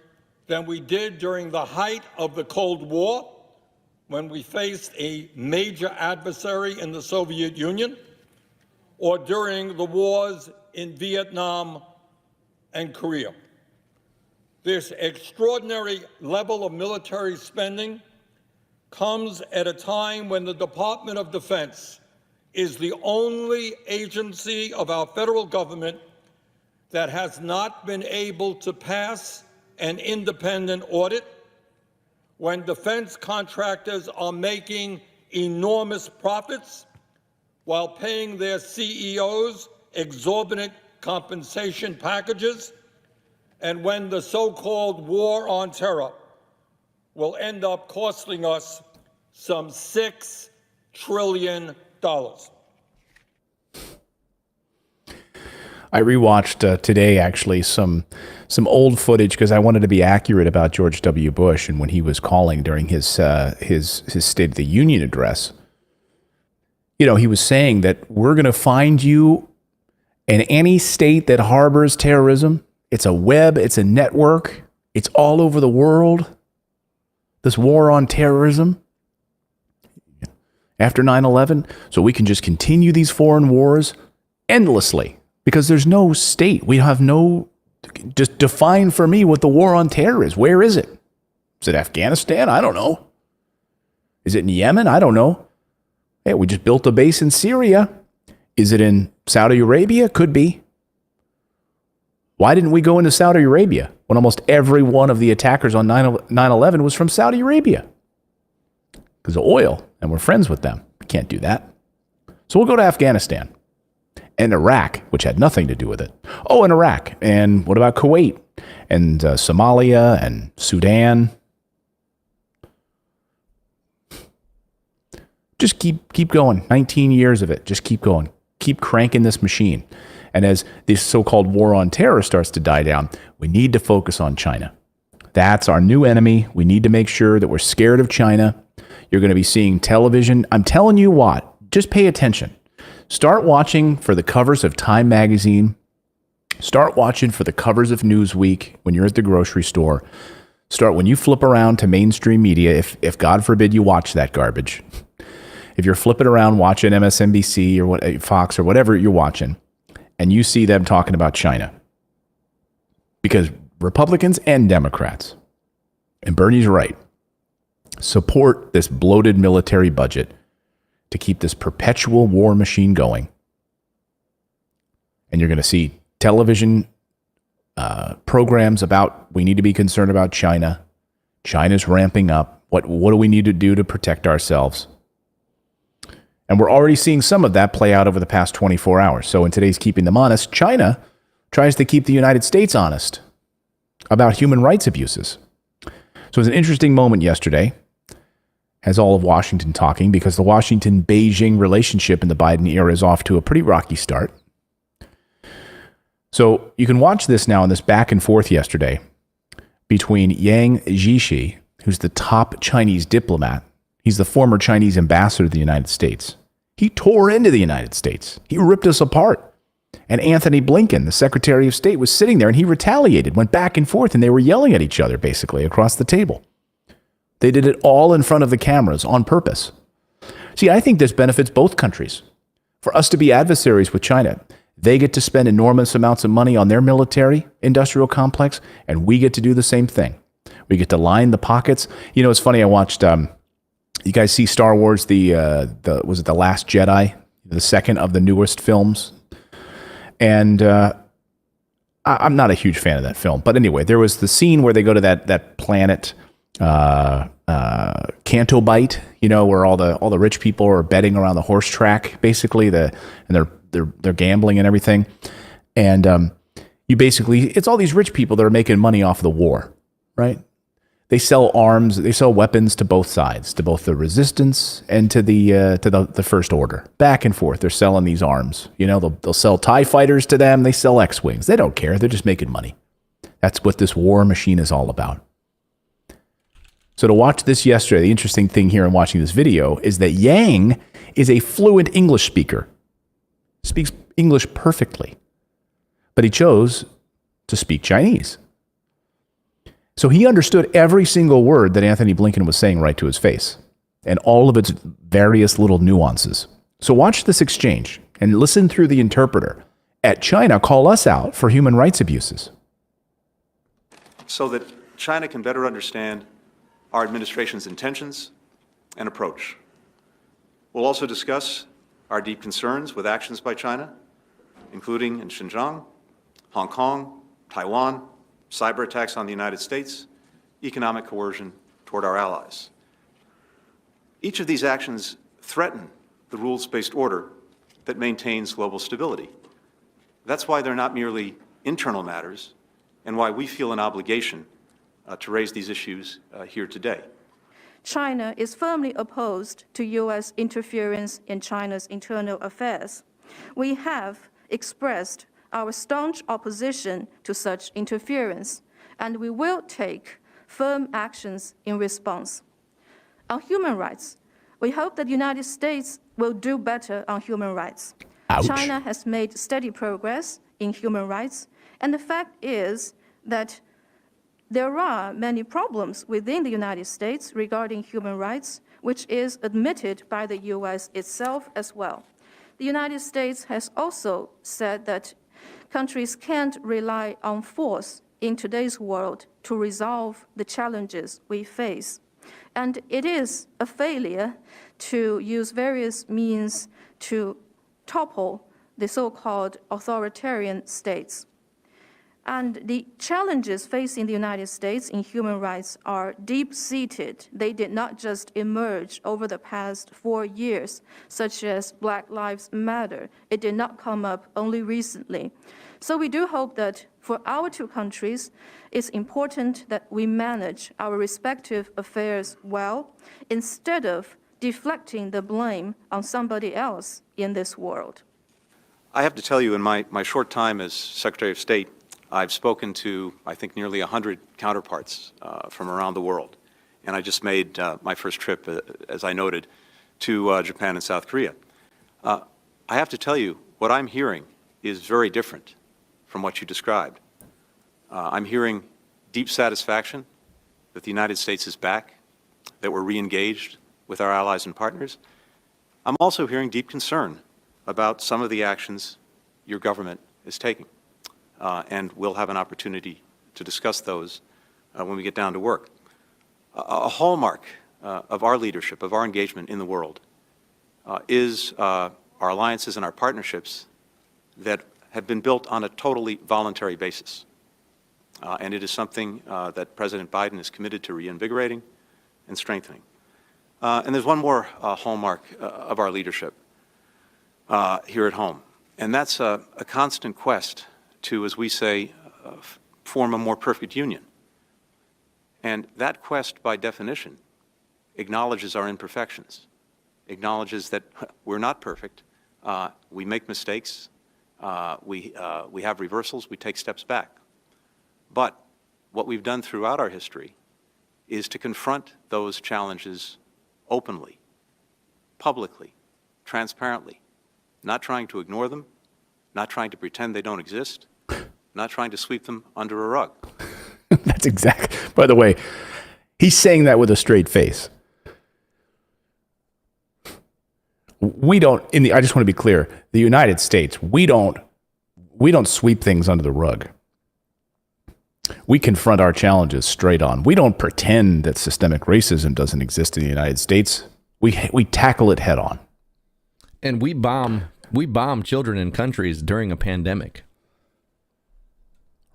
than we did during the height of the Cold War, when we faced a major adversary in the Soviet Union, or during the wars in Vietnam and Korea. This extraordinary level of military spending comes at a time when the Department of Defense is the only agency of our federal government that has not been able to pass an independent audit, when defense contractors are making enormous profits while paying their CEOs exorbitant compensation packages, and when the so-called war on terror will end up costing us some $6 trillion. I rewatched today, actually, some old footage because I wanted to be accurate about George W. Bush and when he was calling during his State of the Union address. You know, he was saying that we're going to find you in any state that harbors terrorism. It's a web, it's a network, it's all over the world. This war on terrorism after 9/11, so we can just continue these foreign wars endlessly because there's no state. We have no, just define for me what the war on terror is. Where is it? Is it Afghanistan? I don't know. Is it in Yemen? I don't know. Hey, we just built a base in Syria. Is it in Saudi Arabia? Could be. Why didn't we go into Saudi Arabia when almost every one of the attackers on 9/11 was from Saudi Arabia? Because of oil, and we're friends with them. We can't do that. So we'll go to Afghanistan and Iraq, which had nothing to do with it. Oh, and Iraq. And what about Kuwait and Somalia and Sudan? Just keep going. 19 years of it. Just keep going. Keep cranking this machine. And as this so-called war on terror starts to die down, we need to focus on China. That's our new enemy. We need to make sure that we're scared of China. You're going to be seeing television. I'm telling you what, just pay attention. Start watching for the covers of Time magazine. Start watching for the covers of Newsweek when you're at the grocery store. Start when you flip around to mainstream media, if God forbid you watch that garbage. If you're flipping around watching MSNBC or Fox or whatever you're watching, and you see them talking about China. Because Republicans and Democrats, and Bernie's right, support this bloated military budget to keep this perpetual war machine going. And you're going to see television programs about, we need to be concerned about China. China's ramping up. What do we need to do to protect ourselves? And we're already seeing some of that play out over the past 24 hours. So in today's Keeping Them Honest, China tries to keep the United States honest about human rights abuses. So it was an interesting moment yesterday, has all of Washington talking, because the Washington-Beijing relationship in the Biden era is off to a pretty rocky start. So you can watch this now in this back and forth yesterday between Yang Jiechi, who's the top Chinese diplomat. He's the former Chinese ambassador to the United States. He tore into the United States. He ripped us apart. And Anthony Blinken, the Secretary of State, was sitting there and he retaliated, went back and forth, and they were yelling at each other basically across the table. They did it all in front of the cameras on purpose. See, I think this benefits both countries. For us to be adversaries with China, they get to spend enormous amounts of money on their military industrial complex, and we get to do the same thing. We get to line the pockets. You know, it's funny, I watched, you guys see Star Wars, was it The Last Jedi? The second of the newest films. And I'm not a huge fan of that film. But anyway, there was the scene where they go to that planet, Canto Bight, you know, where all the rich people are betting around the horse track, basically, and they're gambling and everything. And you basically, it's all these rich people that are making money off the war, right? They sell arms, they sell weapons to both sides, to both the resistance and to the First Order. Back and forth, they're selling these arms. You know, they'll sell TIE fighters to them, they sell X-Wings. They don't care, they're just making money. That's what this war machine is all about. So to watch this yesterday, the interesting thing here in watching this video is that Yang is a fluent English speaker, speaks English perfectly, but he chose to speak Chinese. So he understood every single word that Anthony Blinken was saying right to his face, and all of its various little nuances. So watch this exchange and listen through the interpreter at China call us out for human rights abuses. So that China can better understand our administration's intentions and approach. We'll also discuss our deep concerns with actions by China, including in Xinjiang, Hong Kong, Taiwan, cyber attacks on the United States, economic coercion toward our allies. Each of these actions threaten the rules-based order that maintains global stability. That's why they're not merely internal matters, and why we feel an obligation to raise these issues here today. China is firmly opposed to U.S. interference in China's internal affairs. We have expressed our staunch opposition to such interference, and we will take firm actions in response. On human rights, we hope that the United States will do better on human rights. Ouch. China has made steady progress in human rights, and the fact is that there are many problems within the United States regarding human rights, which is admitted by the U.S. itself as well. The United States has also said that countries can't rely on force in today's world to resolve the challenges we face. And it is a failure to use various means to topple the so-called authoritarian states. And the challenges facing the United States in human rights are deep-seated. They did not just emerge over the past 4 years, such as Black Lives Matter. It did not come up only recently. So we do hope that for our two countries, it's important that we manage our respective affairs well, instead of deflecting the blame on somebody else in this world. I have to tell you, in my short time as Secretary of State, I've spoken to, I think, nearly 100 counterparts from around the world. And I just made my first trip, as I noted, to Japan and South Korea. I have to tell you, what I'm hearing is very different from what you described. I'm hearing deep satisfaction that the United States is back, that we're re-engaged with our allies and partners. I'm also hearing deep concern about some of the actions your government is taking. And we'll have an opportunity to discuss those when we get down to work. A hallmark of our leadership, of our engagement in the world, is our alliances and our partnerships that have been built on a totally voluntary basis. And it is something that President Biden is committed to reinvigorating and strengthening. And there's one more hallmark of our leadership here at home, and that's a constant quest to, as we say, form a more perfect union. And that quest, by definition, acknowledges our imperfections, acknowledges that we're not perfect, we make mistakes, we have reversals, we take steps back. But what we've done throughout our history is to confront those challenges openly, publicly, transparently, not trying to ignore them, not trying to pretend they don't exist, not trying to sweep them under a rug. That's exactly, by the way, he's saying that with a straight face. We don't, I just want to be clear, the United States, we don't sweep things under the rug. We confront our challenges straight on. We don't pretend that systemic racism doesn't exist in the United States. We tackle it head on. And we bomb children in countries during a pandemic.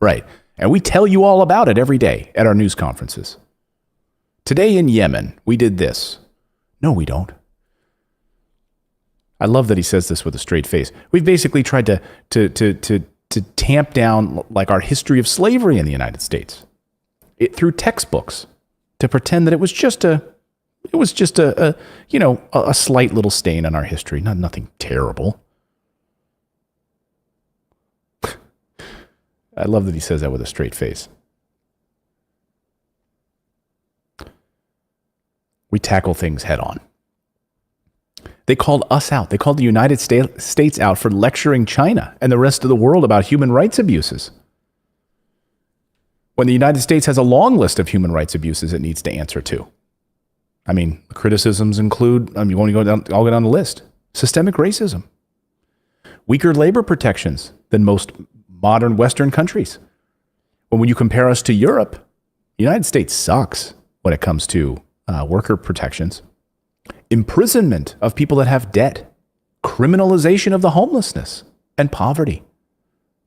Right. And we tell you all about it every day at our news conferences. Today in Yemen, we did this. No, we don't. I love that he says this with a straight face. We've basically tried to tamp down like our history of slavery in the United States through textbooks, to pretend that it was just a slight little stain on our history, nothing terrible. I love that he says that with a straight face. We tackle things head on. They called us out. They called the United States out for lecturing China and the rest of the world about human rights abuses, when the United States has a long list of human rights abuses it needs to answer to. I mean, the criticisms include, you want to go down, I'll go down the list. Systemic racism, weaker labor protections than most modern Western countries. When you compare us to Europe, the United States sucks when it comes to worker protections. Imprisonment of people that have debt, criminalization of the homelessness and poverty.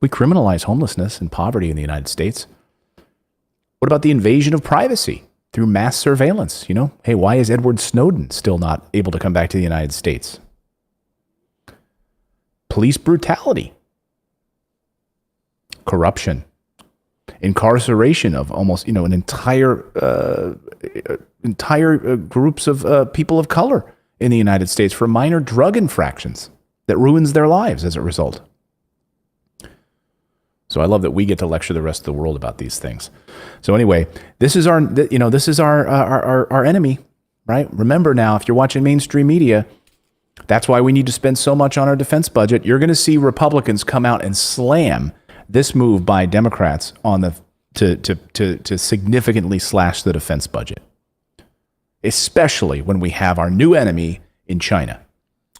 We criminalize homelessness and poverty in the United States. What about the invasion of privacy through mass surveillance? Hey, why is Edward Snowden still not able to come back to the United States? Police brutality, corruption, incarceration of almost, an entire groups of people of color in the United States for minor drug infractions that ruins their lives as a result. So I love that we get to lecture the rest of the world about these things. So anyway, this is our enemy, right? Remember now, if you're watching mainstream media, that's why we need to spend so much on our defense budget. You're going to see Republicans come out and slam this move by Democrats on to significantly slash the defense budget, especially when we have our new enemy in China.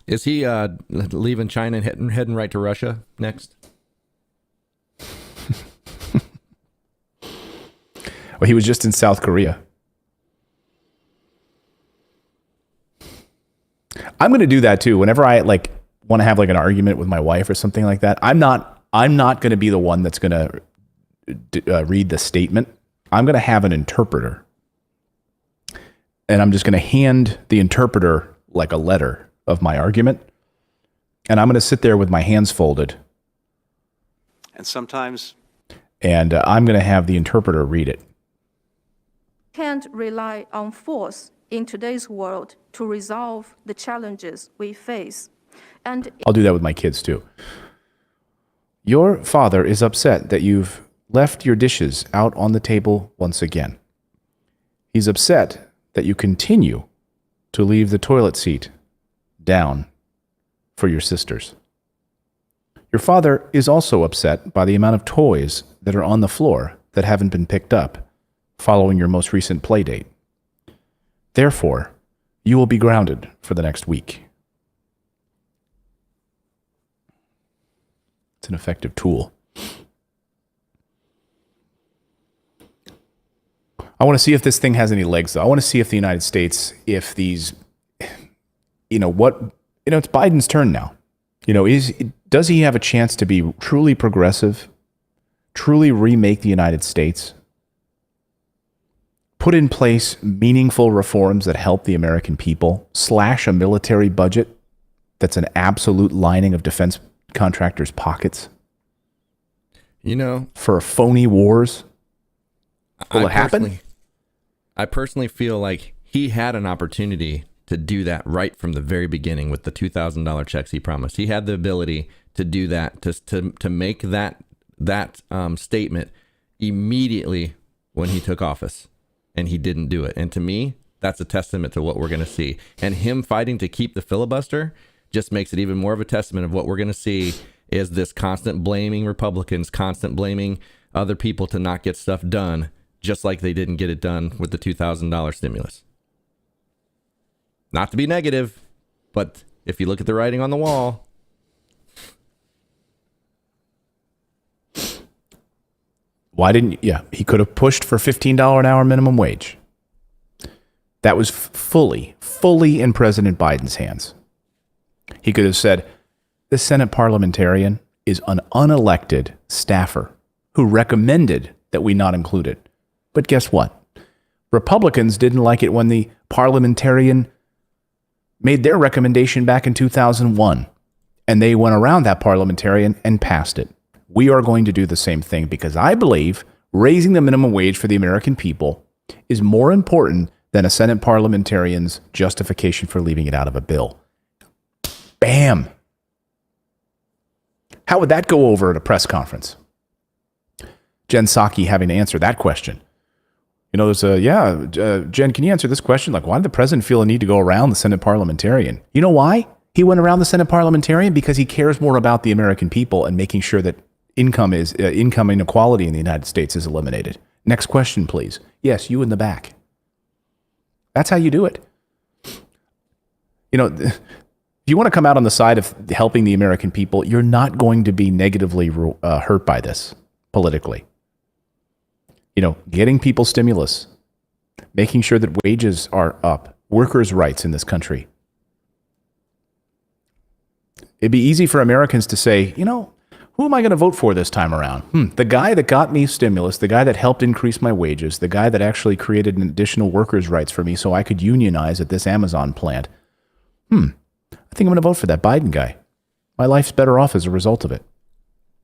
Is he leaving China and heading right to Russia next? Well, he was just in South Korea. I'm going to do that too. Whenever I want to have an argument with my wife or something like that, I'm not going to be the one that's going to read the statement. I'm going to have an interpreter. And I'm just going to hand the interpreter a letter of my argument. And I'm going to sit there with my hands folded. And sometimes. And I'm going to have the interpreter read it. Can't rely on force in today's world to resolve the challenges we face. And I'll do that with my kids too. Your father is upset that you've left your dishes out on the table once again. He's upset that you continue to leave the toilet seat down for your sisters. Your father is also upset by the amount of toys that are on the floor that haven't been picked up following your most recent play date. Therefore, you will be grounded for the next week. It's an effective tool. I want to see if this thing has any legs, though. I want to see if the United States, if these, It's Biden's turn now. Does he have a chance to be truly progressive, truly remake the United States, put in place meaningful reforms that help the American people, slash a military budget that's an absolute lining of defense contractors' pockets? For phony wars? Will it happen? I personally feel like he had an opportunity to do that right from the very beginning with the $2,000 checks he promised. He had the ability to do that, to make that statement immediately when he took office, and he didn't do it. And to me, that's a testament to what we're going to see. And him fighting to keep the filibuster just makes it even more of a testament of what we're going to see is this constant blaming Republicans, constant blaming other people to not get stuff done, just like they didn't get it done with the $2,000 stimulus. Not to be negative, but if you look at the writing on the wall. Why didn't he could have pushed for $15 an hour minimum wage. That was fully in President Biden's hands. He could have said, this Senate parliamentarian is an unelected staffer who recommended that we not include it. But guess what? Republicans didn't like it when the parliamentarian made their recommendation back in 2001, and they went around that parliamentarian and passed it. We are going to do the same thing because I believe raising the minimum wage for the American people is more important than a Senate parliamentarian's justification for leaving it out of a bill. Bam! How would that go over at a press conference? Jen Psaki having to answer that question. There's Jen, can you answer this question? Like, why did the president feel a need to go around the Senate parliamentarian? You know why? He went around the Senate parliamentarian because he cares more about the American people and making sure that income inequality in the United States is eliminated. Next question, please. Yes, you in the back. That's how you do it. If you want to come out on the side of helping the American people, you're not going to be negatively hurt by this politically. Getting people stimulus, making sure that wages are up, workers' rights in this country. It'd be easy for Americans to say, who am I going to vote for this time around? The guy that got me stimulus, the guy that helped increase my wages, the guy that actually created an additional workers' rights for me so I could unionize at this Amazon plant. I think I'm going to vote for that Biden guy. My life's better off as a result of it.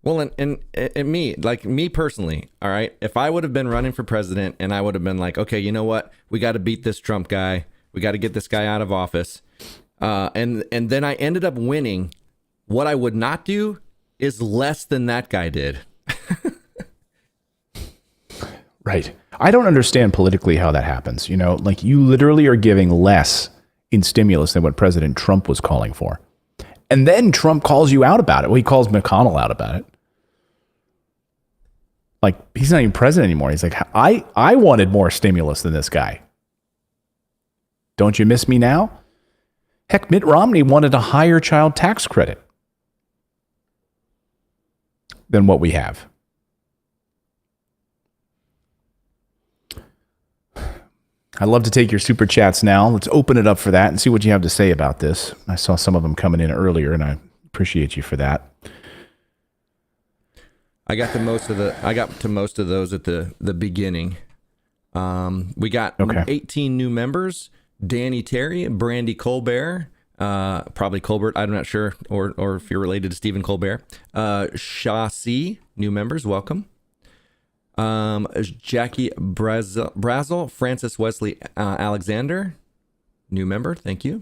Well, and me personally, all right, if I would have been running for president and I would have been like, okay, you know what? We got to beat this Trump guy. We got to get this guy out of office. And then I ended up winning. What I would not do is less than that guy did. Right. I don't understand politically how that happens. You literally are giving less in stimulus than what President Trump was calling for. And then Trump calls you out about it. Well, he calls McConnell out about it. Like, he's not even president anymore. He's like, I wanted more stimulus than this guy. Don't you miss me now? Heck, Mitt Romney wanted a higher child tax credit than what we have. I'd love to take your super chats now. Let's open it up for that and see what you have to say about this. I saw some of them coming in earlier, and I appreciate you for that. I got to most of those at the beginning. We got 18 new members: Danny Terry, Brandy Colbert, probably Colbert. I'm not sure, or if you're related to Stephen Colbert. Shaw-C, new members, welcome. Jackie Brazel, Francis Wesley Alexander, new member, thank you.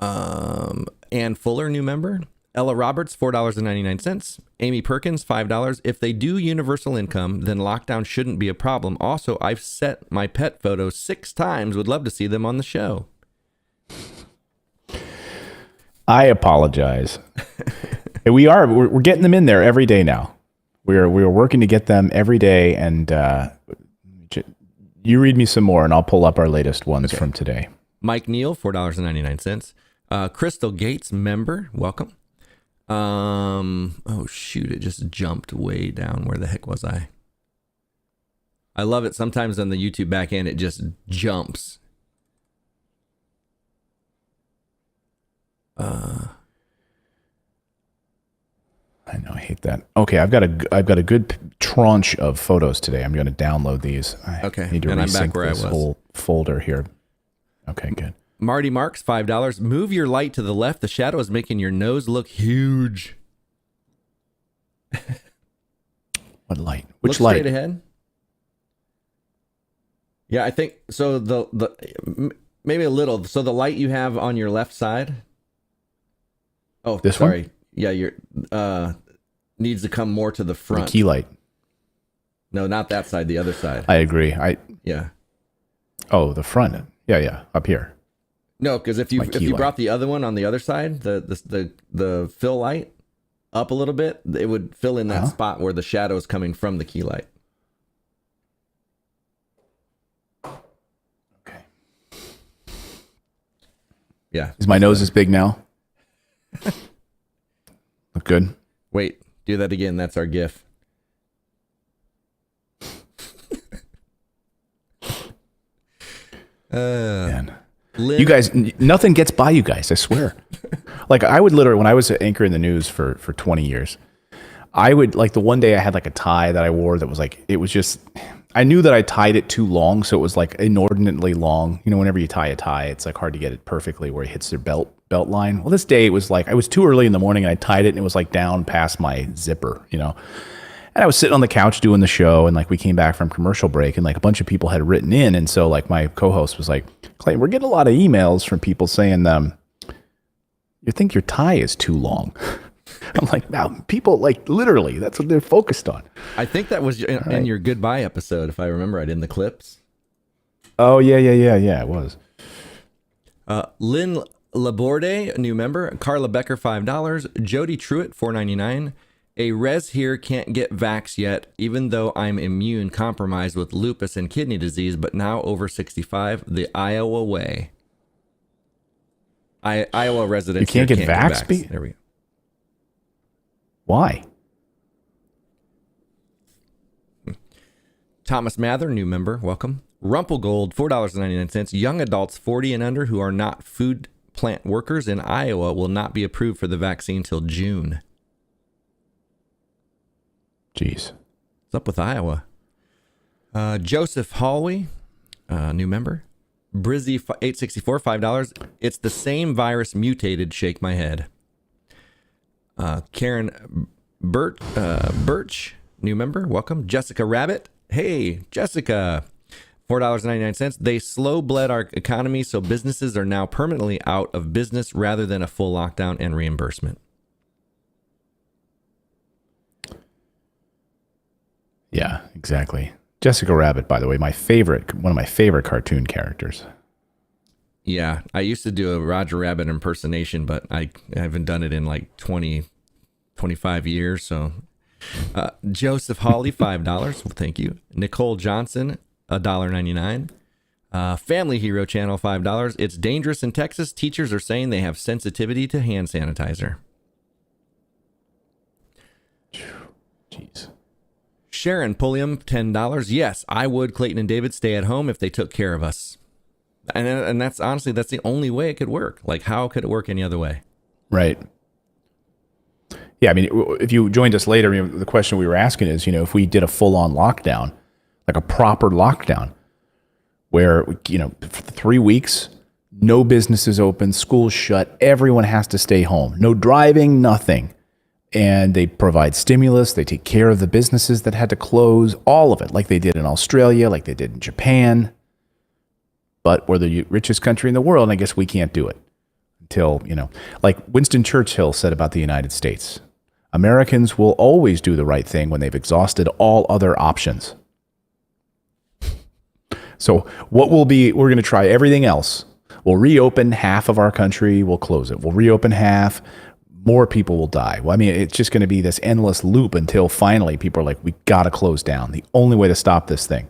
Ann Fuller, new member. Ella Roberts, $4.99. Amy Perkins, $5. If they do universal income, then lockdown shouldn't be a problem. Also, I've set my pet photos 6 times. Would love to see them on the show. I apologize. We're getting them in there every day now. We're working to get them every day, and you read me some more, and I'll pull up our latest ones from today. Mike Neal, $4.99. Crystal Gates, member, welcome. Oh shoot, it just jumped way down. Where the heck was I? I love it. Sometimes on the YouTube back end, it just jumps. I know, I hate that. Okay, I've got a good tranche of photos today. I'm going to download these. Okay, I need to and I'm back resync where I this was. whole folder here. Okay, good. Marty Marks, $5. Move your light to the left. The shadow is making your nose look huge. What light? Which Look light? straight ahead. Yeah, I think so. Maybe a little. So the light you have on your left side. Oh, This sorry. one? Yeah, your needs to come more to the The front. key light. No, not that side. The other side. I agree. Yeah. Oh, the front. Yeah, up here. No, because if you My key light. brought the other one on the other side, the fill light up a little bit, it would fill in that spot where the shadow is coming from the key light. Okay. Yeah. Is my nose as big now? Look good. Wait, do that again. That's our GIF. Man. Lynn, You guys, nothing gets by you guys, I swear. Like, I would literally, when I was an anchor in the news for 20 years, I would, like, the one day I had, like, a tie that I wore that was, like, it was just, I knew that I tied it too long, so it was, like, inordinately long. You know, whenever you tie a tie, it's, like, hard to get it perfectly where it hits their belt line. Well, this day, it was, like, I was too early in the morning, and I tied it, and it was, like, down past my zipper, you know? And I was sitting on the couch doing the show, and like we came back from commercial break, and like a bunch of people had written in, and so like my co-host was like, "Clay, we're getting a lot of emails from people saying, you think your tie is too long." I'm like, "Wow, people like literally, that's what they're focused on." I think that was in your goodbye episode, if I remember right, in the clips. Oh yeah, it was. Lynn Laborde, a new member. Carla Becker, $5. Jody Truitt, $4.99. A res here can't get vax yet, even though I'm immune compromised with lupus and kidney disease, but now over 65, the Iowa way. Iowa residents You can't here get vax? There we go. Why? Thomas Mather, new member, welcome. Rumplegold, $4.99. Young adults 40 and under who are not food plant workers in Iowa will not be approved for the vaccine till June. Jeez. What's up with Iowa? Joseph Hallway, new member. Brizzy 864, $5. It's the same virus mutated. Shake my head. Karen Birch, new member. Welcome. Jessica Rabbit. Hey, Jessica. $4.99. They slow bled our economy, so businesses are now permanently out of business rather than a full lockdown and reimbursement. Yeah, exactly. Jessica Rabbit, by the way, one of my favorite cartoon characters. Yeah, I used to do a Roger Rabbit impersonation, but I haven't done it in like 25 years. So Joseph Hawley, $5. Well, thank you. Nicole Johnson, $1.99. Family Hero Channel, $5. It's dangerous in Texas. Teachers are saying they have sensitivity to hand sanitizer. Jeez. Sharon Pulliam, $10. Yes, I would, Clayton and David, stay at home if they took care of us. And that's honestly, that's the only way it could work. Like, how could it work any other way? Right. Yeah, I mean, if you joined us later, the question we were asking is, if we did a full-on lockdown, like a proper lockdown, where, for 3 weeks, no businesses open, schools shut, everyone has to stay home, no driving, nothing. And they provide stimulus, they take care of the businesses that had to close, all of it, like they did in Australia, like they did in Japan. But we're the richest country in the world, and I guess we can't do it until, like Winston Churchill said about the United States, Americans will always do the right thing when they've exhausted all other options. So what we're going to try everything else. We'll reopen half of our country, we'll close it. We'll reopen half, more people will die. Well, I mean, it's just going to be this endless loop until finally people are like, we got to close down. The only way to stop this thing.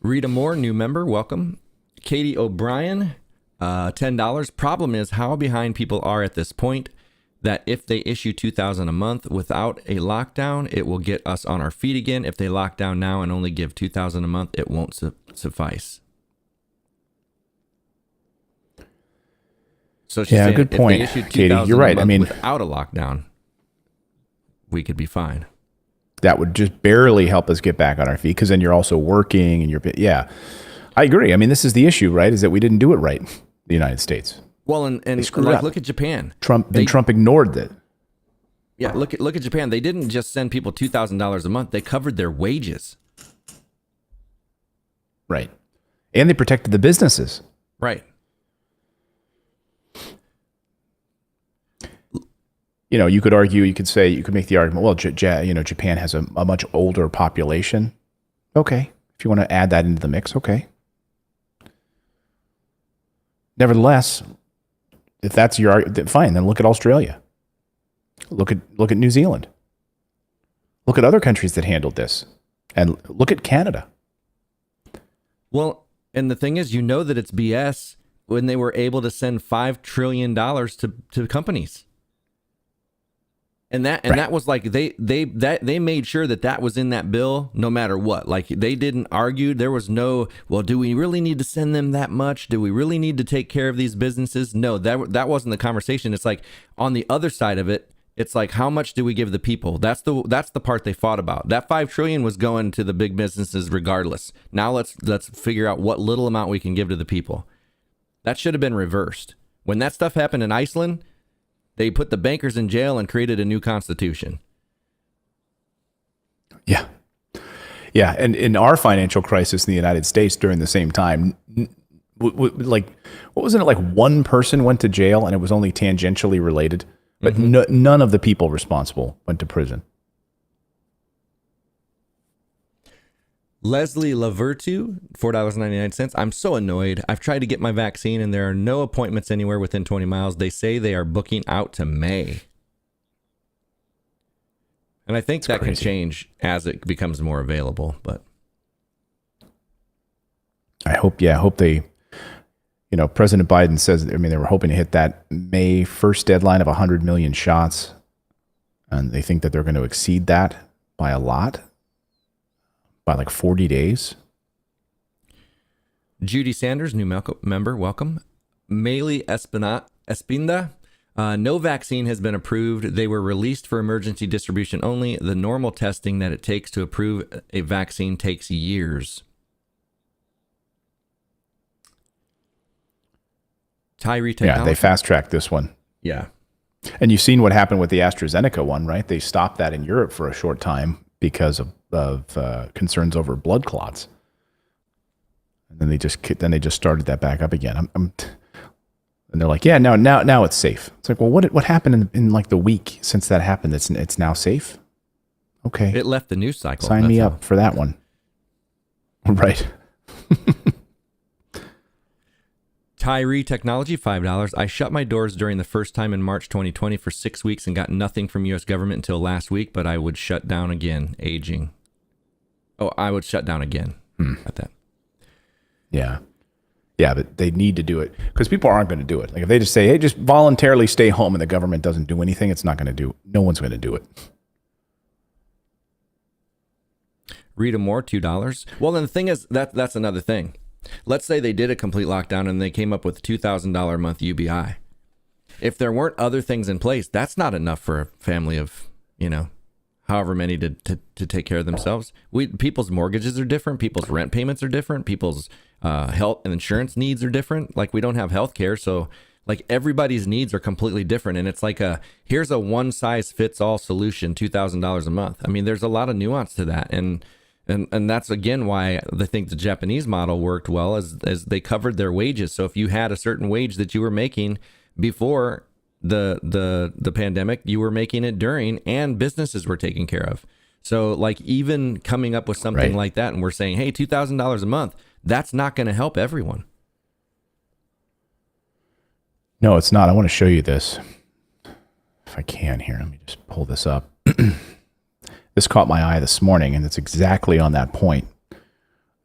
Rita Moore, new member, welcome. Katie O'Brien, $10. Problem is how behind people are at this point that if they issue $2,000 a month without a lockdown, it will get us on our feet again. If they lock down now and only give $2,000 a month, it won't suffice. So she's Yeah, saying good point, if they issued Katie. 2,000 You're right. a I month mean- without a lockdown, we could be fine. That would just barely help us get back on our feet, because then you're also working and yeah, I agree. I mean, this is the issue, right? Is that we didn't do it right, the United States. Well, and screwed like up. look at Japan. Trump ignored that. Yeah, look at Japan. They didn't just send people $2,000 a month. They covered their wages. Right. And they protected the businesses. Right. You know, you could argue, you could make the argument, well, Japan has a much older population. Okay. If you want to add that into the mix, okay. Nevertheless, if that's your argument, fine, then look at Australia. Look at New Zealand. Look at other countries that handled this. And look at Canada. Well, and the thing is, you know that it's BS when they were able to send $5 trillion to companies. And that was like they made sure that was in that bill no matter what. Like they didn't argue. There was no, well, do we really need to send them that much? Do we really need to take care of these businesses? No, that wasn't the conversation. It's like on the other side of it, it's like, how much do we give the people? That's the part they fought about. That $5 trillion was going to the big businesses regardless. Now let's figure out what little amount we can give to the people. That should have been reversed. When that stuff happened in Iceland, they put the bankers in jail and created a new constitution. Yeah. Yeah. And in our financial crisis in the United States during the same time, like, what was it? Like one person went to jail and it was only tangentially related, but none of the people responsible went to prison. Leslie Lavertu, $4.99. I'm so annoyed. I've tried to get my vaccine and there are no appointments anywhere within 20 miles. They say they are booking out to May. And I think that can change as it becomes more available, but I hope they, President Biden says, they were hoping to hit that May 1st deadline of 100 million shots. And they think that they're going to exceed that by a lot. By like 40 days. Judy Sanders, new member, welcome. Mayli Espinda, no vaccine has been approved. They were released for emergency distribution only. The normal testing that it takes to approve a vaccine takes years. Tyree Technology. Yeah, they fast-tracked this one. Yeah. And you've seen what happened with the AstraZeneca one, right? They stopped that in Europe for a short time because of concerns over blood clots, and then they just started that back up again. And they're like, yeah, now it's safe. It's like, well, what happened in like the week since that happened? It's now safe. Okay, It left the news cycle. sign me up for that one. Right. Tyree Technology, $5. I shut my doors during the first time in March 2020 for 6 weeks and got nothing from U.S. government until last week, but I would shut down again. Aging. Oh, I would shut down again at that. Yeah. Yeah, but they need to do it because people aren't going to do it. Like if they just say, hey, just voluntarily stay home and the government doesn't do anything, it's not going to do. No one's going to do it. Rita Moore, $2. Well, then the thing is, that's another thing. Let's say they did a complete lockdown and they came up with $2,000 a month UBI. If there weren't other things in place, that's not enough for a family of, however many to take care of themselves. People's mortgages are different. People's rent payments are different. People's health and insurance needs are different. Like we don't have health care. So like everybody's needs are completely different. And it's like here's a one size fits all solution, $2,000 a month. I mean, there's a lot of nuance to that. And that's again why I think the Japanese model worked well as they covered their wages. So if you had a certain wage that you were making before the pandemic, you were making it during, and businesses were taken care of. So like even coming up with something like that, and we're saying, hey, $2,000 a month, that's not going to help everyone. No, it's not. I want to show you this if I can here. Let me just pull this up. This caught my eye this morning, and it's exactly on that point.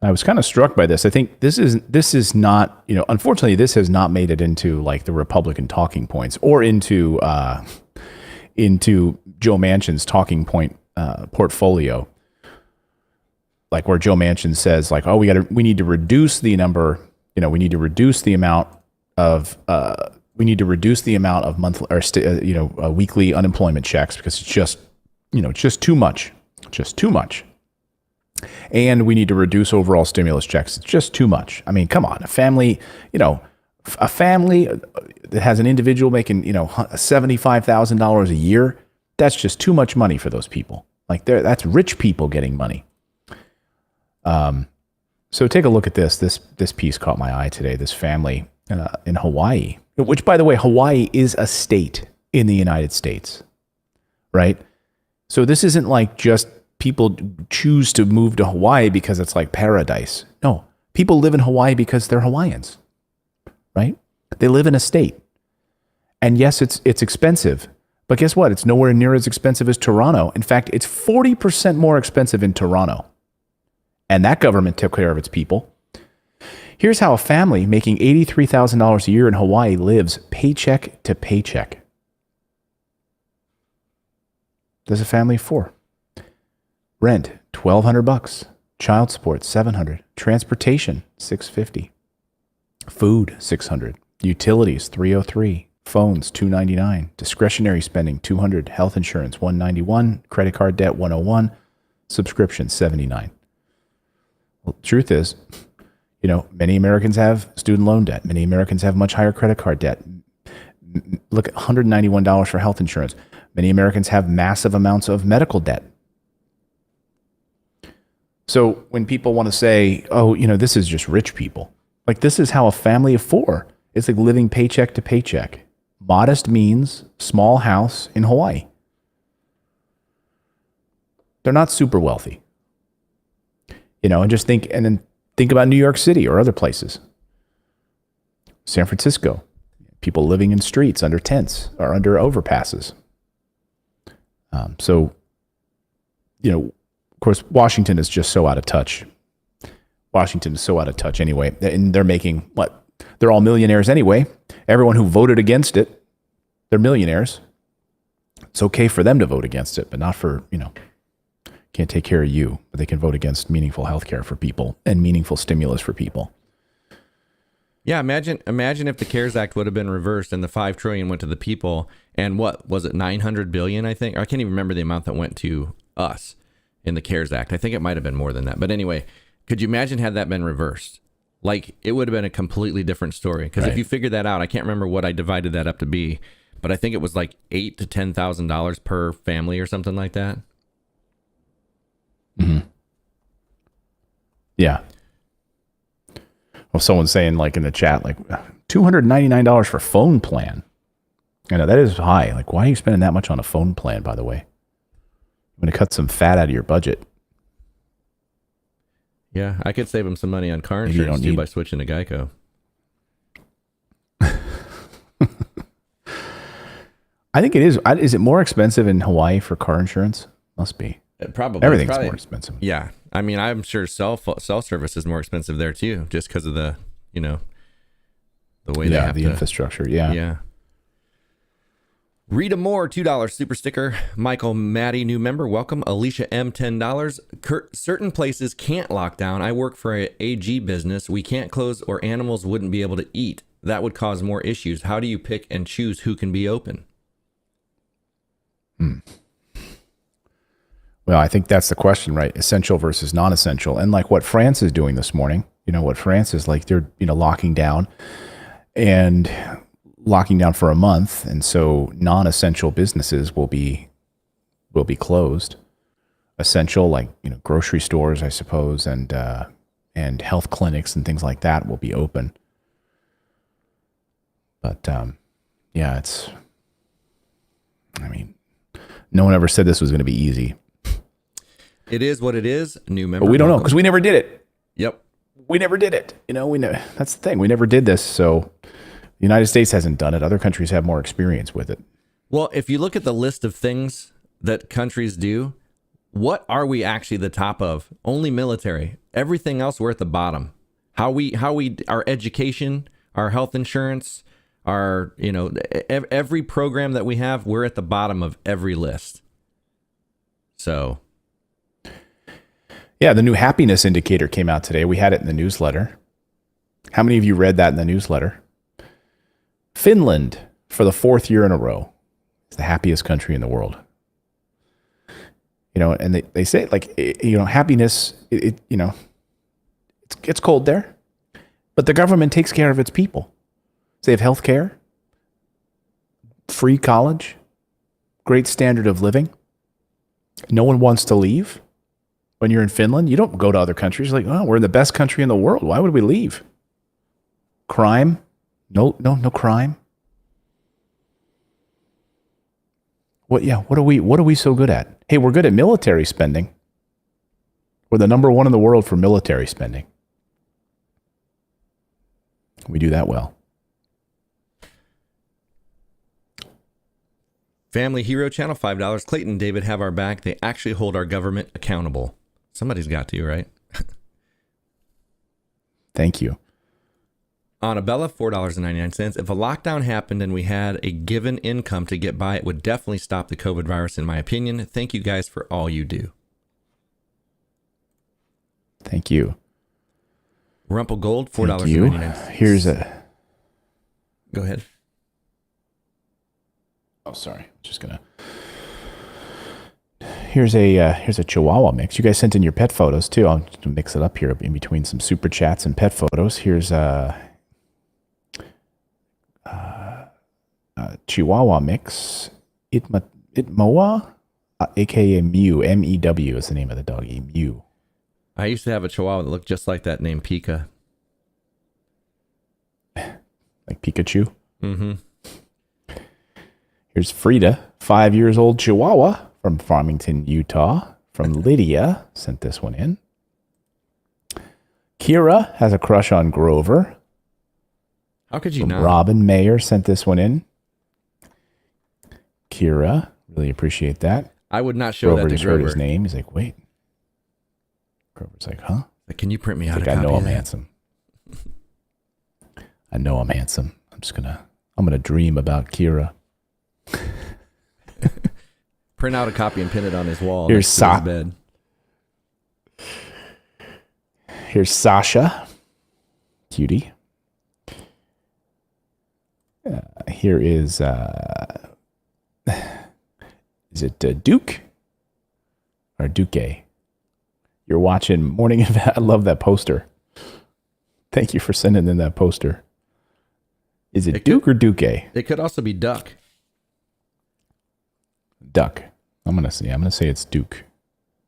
I was kind of struck by this. I think this is not, unfortunately, this has not made it into like the Republican talking points or into Joe Manchin's talking point portfolio. Like where Joe Manchin says like, oh, we need to reduce the number, we need to reduce the amount of we need to reduce the amount of monthly or weekly unemployment checks because it's just too much, and we need to reduce overall stimulus checks. It's just too much. I mean, come on, a family that has an individual making $75,000 a year, that's just too much money for those people. Like that's rich people getting money. So take a look at this. This piece caught my eye today. This family in Hawaii, which, by the way, Hawaii is a state in the United States, right? So this isn't like just people choose to move to Hawaii because it's like paradise. No, people live in Hawaii because they're Hawaiians, right? They live in a state. And yes, it's expensive, but guess what? It's nowhere near as expensive as Toronto. In fact, it's 40% more expensive in Toronto. And that government took care of its people. Here's how a family making $83,000 a year in Hawaii lives paycheck to paycheck. There's a family of four. Rent, $1,200. Child support, $700. Transportation, $650. Food, $600. Utilities, $303. Phones, $299. Discretionary spending, $200. Health insurance, $191. Credit card debt, $101. Subscription, $79. Well, the truth is, many Americans have student loan debt. Many Americans have much higher credit card debt. Look at $191 for health insurance. Many Americans have massive amounts of medical debt. So when people want to say, this is just rich people, like this is how a family of four is like living paycheck to paycheck. Modest means, small house in Hawaii. They're not super wealthy. And just think about New York City or other places. San Francisco, people living in streets under tents or under overpasses. Of course, Washington is just so out of touch. Washington is so out of touch anyway. And they're making what? They're all millionaires anyway. Everyone who voted against it, they're millionaires. It's okay for them to vote against it, but not for, can't take care of you, but they can vote against meaningful health care for people and meaningful stimulus for people. Yeah, imagine if the CARES Act would have been reversed and the $5 trillion went to the people, and what was it, $900 billion? I think I can't even remember the amount that went to us in the CARES Act. I think it might have been more than that. But anyway, could you imagine had that been reversed? Like it would have been a completely different story. Because if you figure that out, I can't remember what I divided that up to be, but I think it was like $8,000 to $10,000 per family or something like that. Mm-hmm. Yeah. Well, someone's saying like in the chat, like $299 for phone plan. I know that is high. Like, why are you spending that much on a phone plan, by the way? I'm going to cut some fat out of your budget. Yeah, I could save them some money on car insurance too by switching to Geico. I think it is. Is it more expensive in Hawaii for car insurance? Must be. Probably. Everything's more expensive. Yeah. I mean, I'm sure cell service is more expensive there too, just because of the, the way they have the infrastructure. Yeah. Yeah. Rita Moore, $2 super sticker. Michael Maddie, new member. Welcome. Alicia M, $10. Certain places can't lock down. I work for a AG business. We can't close or animals wouldn't be able to eat. That would cause more issues. How do you pick and choose who can be open? Well, I think that's the question, right? Essential versus non-essential. And like what France is doing this morning, what France is like, they're, locking down for a month. And so non-essential businesses will be closed. Essential, like, grocery stores, I suppose, and health clinics and things like that will be open. But, no one ever said this was going to be easy. It is what it is. New member. But we don't know because we never did it. Yep. We never did it. That's the thing. We never did this. So the United States hasn't done it. Other countries have more experience with it. Well, if you look at the list of things that countries do, what are we actually the top of? Only military. Everything else, we're at the bottom. Our education, our health insurance, our, every program that we have, we're at the bottom of every list. So. Yeah, the new happiness indicator came out today. We had it in the newsletter. How many of you read that in the newsletter? Finland, for the 4th year in a row, is the happiest country in the world. And they say, like, happiness, it's cold there, but the government takes care of its people. So they have health care, free college, great standard of living. No one wants to leave. When you're in Finland, you don't go to other countries like, oh, we're the best country in the world. Why would we leave? Crime? No crime. What are we so good at? Hey, we're good at military spending. We're the number one in the world for military spending. We do that well. Family Hero Channel, $5. Clayton and David have our back. They actually hold our government accountable. Somebody's got to, right? Thank you. Annabella, $4.99. If a lockdown happened and we had a given income to get by, it would definitely stop the COVID virus, in my opinion. Thank you guys for all you do. Thank you. Rumple Gold, $4.99. Here's a... Go ahead. Oh, sorry. Just gonna... Here's a Chihuahua mix. You guys sent in your pet photos too. I'll just mix it up here in between some super chats and pet photos. Here's a Chihuahua mix. Itmoa, aka Mew. MEW is the name of the doggy. Mew. I used to have a Chihuahua that looked just like that, named Pika. Like Pikachu. Mm-hmm. Here's Frida, 5 years old Chihuahua from Farmington, Utah. From Lydia, sent this one in. Kira has a crush on Grover. How could you From not? Robin Mayer sent this one in. Kira, really appreciate that. I would not show Grover that to just heard Grover. his name. He's like, wait. Grover's like, huh? Like, can you print me out Like, a I copy know of I'm that? handsome. I know I'm handsome. I'm gonna dream about Kira. Print out a copy and pin it on his wall Here's next to his bed. Here's Sasha. Cutie. Here is it Duke or Duque? You're watching Morning Event. I love that poster. Thank you for sending in that poster. Is it Duke or Duque? It could also be Duck. Duck. I'm gonna say it's Duke.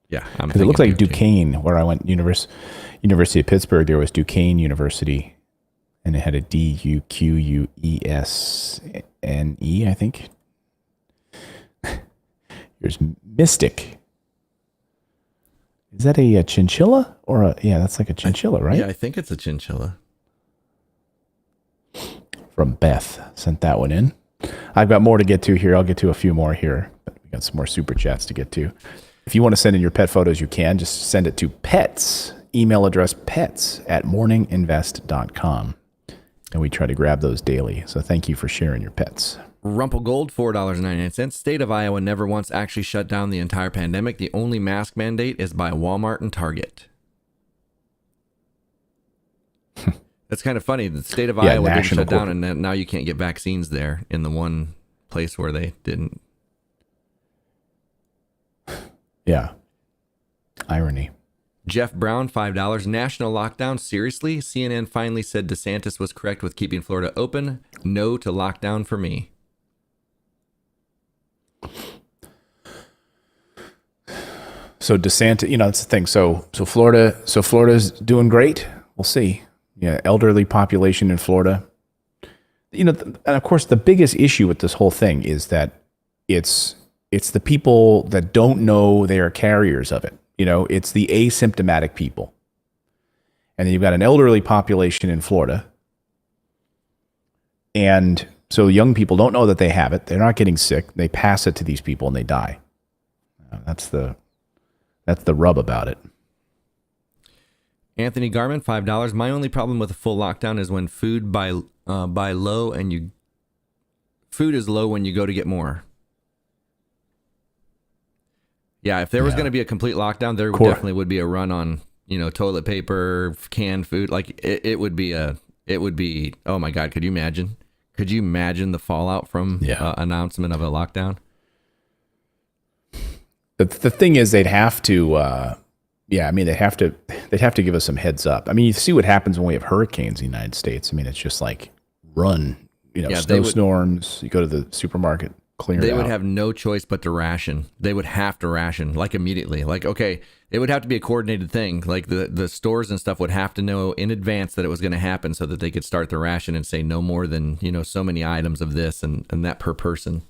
Yeah, because it looks like Duquesne, where I went. University of Pittsburgh. There was Duquesne University, and it had a Duquesne, I think. Here's Mystic. Is that a chinchilla or a? Yeah, that's like a chinchilla, right? Yeah, I think it's a chinchilla. From Beth, sent that one in. I've got more to get to here. I'll get to a few more here, but we got some more super chats to get to. If you want to send in your pet photos, you can. Just send it to pets. Email address pets@morninginvest.com. And we try to grab those daily. So thank you for sharing your pets. Rumple Gold, $4.99. State of Iowa never once actually shut down the entire pandemic. The only mask mandate is by Walmart and Target. That's kind of funny. The state of Iowa didn't shut down, and now you can't get vaccines there in the one place where they didn't. Yeah. Irony. Jeff Brown, $5. National lockdown? Seriously? CNN finally said DeSantis was correct with keeping Florida open. No to lockdown for me. So DeSantis, that's the thing. So Florida's doing great. We'll see. Yeah, elderly population in Florida. And of course, the biggest issue with this whole thing is that it's the people that don't know they are carriers of it. It's the asymptomatic people. And then you've got an elderly population in Florida. And so young people don't know that they have it. They're not getting sick. They pass it to these people and they die. That's the rub about it. Anthony Garman, $5. My only problem with a full lockdown is when food buy low and food is low when you go to get more. Yeah, if there was going to be a complete lockdown, there definitely would be a run on, toilet paper, canned food. Like it would be, oh my God, could you imagine? Could you imagine the fallout from announcement of a lockdown? The thing is, they'd have to. They'd have to give us some heads up. I mean, you see what happens when we have hurricanes in the United States. I mean, it's just like run. Snowstorms. You go to the supermarket, clear it out. They would have no choice but to ration. They would have to ration, like immediately. Like, okay, it would have to be a coordinated thing. Like the stores and stuff would have to know in advance that it was going to happen so that they could start the ration and say no more than, so many items of this and that per person.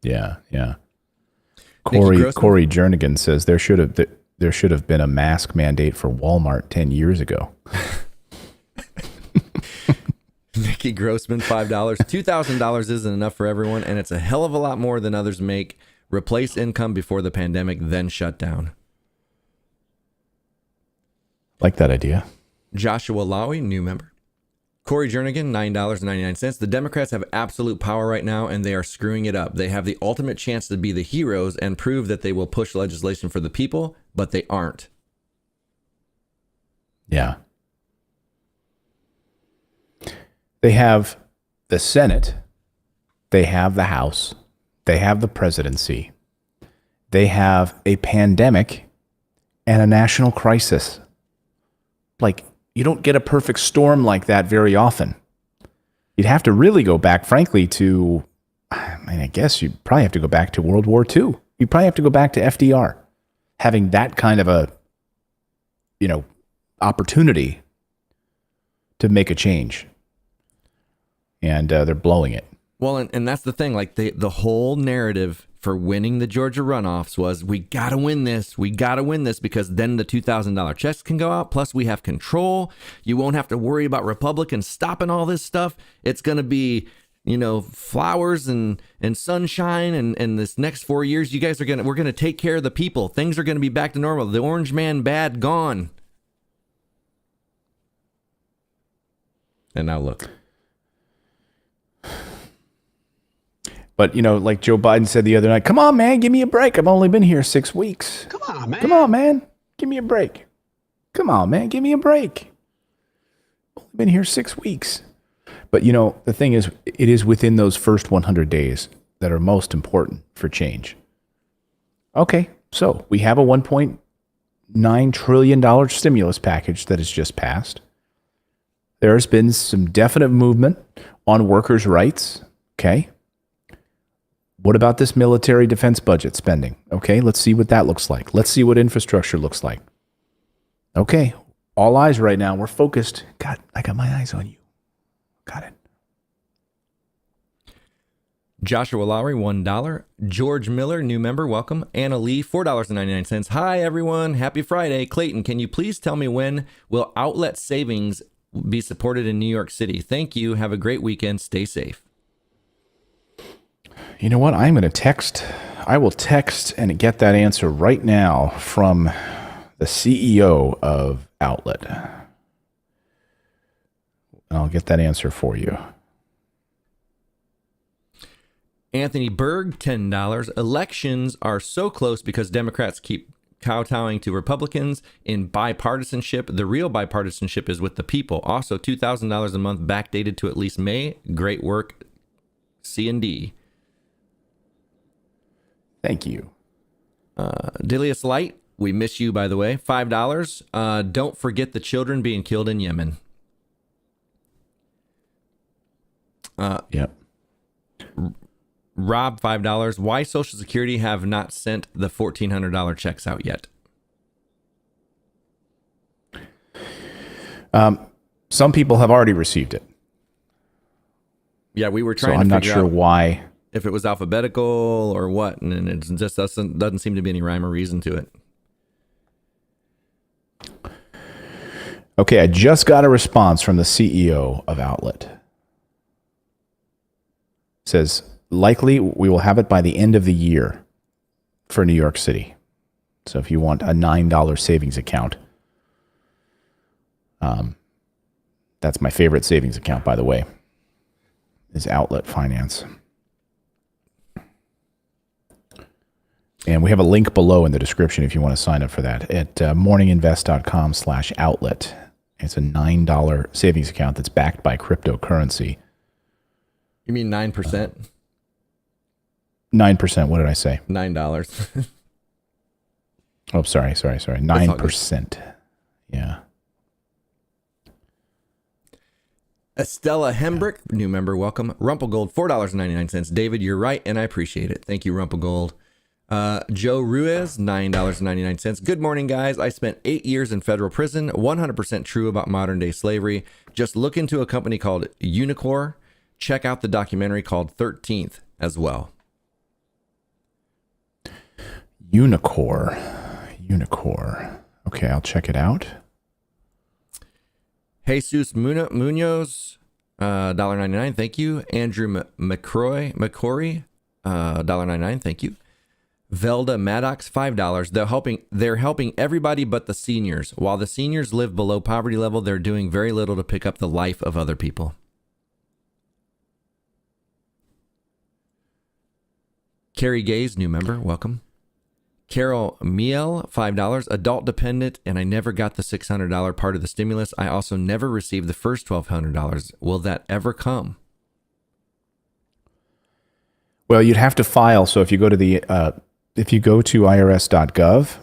Yeah. Corey Jernigan says there should have been a mask mandate for Walmart 10 years ago. Nikki Grossman, $5. $2,000 isn't enough for everyone, and it's a hell of a lot more than others make. Replace income before the pandemic, then shut down. Like that idea. Joshua Lowy, new member. Corey Jernigan, $9.99. The Democrats have absolute power right now, and they are screwing it up. They have the ultimate chance to be the heroes and prove that they will push legislation for the people, but they aren't. Yeah. They have the Senate. They have the House. They have the presidency. They have a pandemic and a national crisis. Like, you don't get a perfect storm like that very often. You'd have to really go back, frankly, to, I guess you'd probably have to go back to World War II. You'd probably have to go back to FDR, having that kind of a, opportunity to make a change. And they're blowing it. Well, and that's the thing. Like the whole narrative for winning the Georgia runoffs was, we got to win this. We got to win this because then the $2,000 checks can go out. Plus, we have control. You won't have to worry about Republicans stopping all this stuff. It's going to be, flowers and sunshine. And this next 4 years, we're going to take care of the people. Things are going to be back to normal. The orange man bad gone. And now look. But, like Joe Biden said the other night, come on, man, give me a break. I've only been here 6 weeks. Come on, man. Give me a break. Come on, man. Give me a break. Only been here 6 weeks. But, the thing is, it is within those first 100 days that are most important for change. Okay, so we have a $1.9 trillion stimulus package that has just passed. There has been some definite movement on workers' rights. Okay. What about this military defense budget spending? Okay, let's see what that looks like. Let's see what infrastructure looks like. Okay, all eyes right now. We're focused. God, I got my eyes on you. Got it. Joshua Lowry, $1. George Miller, new member, welcome. Anna Lee, $4.99. Hi, everyone. Happy Friday. Clayton, can you please tell me when will outlet savings be supported in New York City? Thank you. Have a great weekend. Stay safe. You know what? I'm going to text. I will text and get that answer right now from the CEO of Outlet. And I'll get that answer for you. Anthony Berg, $10. Elections are so close because Democrats keep kowtowing to Republicans in bipartisanship. The real bipartisanship is with the people. Also, $2,000 a month backdated to at least May. Great work, C&D. Thank you. Dilius Light, we miss you, by the way. $5. Don't forget the children being killed in Yemen. Yep. Rob, $5. Why Social Security have not sent the $1,400 checks out yet? Some people have already received it. Yeah, we were trying so to I'm not figure sure out why. If it was alphabetical or what, and it just doesn't seem to be any rhyme or reason to it. Okay, I just got a response from the CEO of Outlet. It says, likely we will have it by the end of the year for New York City. So if you want a $9 savings account, that's my favorite savings account, by the way, is Outlet Finance. And we have a link below in the description if you want to sign up for that at morninginvest.com/outlet. It's a $9 savings account that's backed by cryptocurrency. You mean 9%? 9%. What did I say? $9. Oh, sorry. 9%. Yeah. Estella Hembrick, new member, welcome. Rumplegold, $4.99. David, you're right, and I appreciate it. Thank you, Rumplegold. Joe Ruiz, $9.99. Good morning, guys. I spent 8 years in federal prison. 100% true about modern day slavery. Just look into a company called Unicor. Check out the documentary called 13th as well. Unicor. Okay, I'll check it out. Jesus Munoz, $1.99. Thank you. Andrew McCrory, $1.99. Thank you. Velda Maddox, $5. They're helping everybody but the seniors. While the seniors live below poverty level, they're doing very little to pick up the life of other people. Carrie Gaze, new member, welcome. Carol Miel, $5. Adult dependent, and I never got the $600 part of the stimulus. I also never received the first $1,200. Will that ever come? Well, you'd have to file. So if you go to irs.gov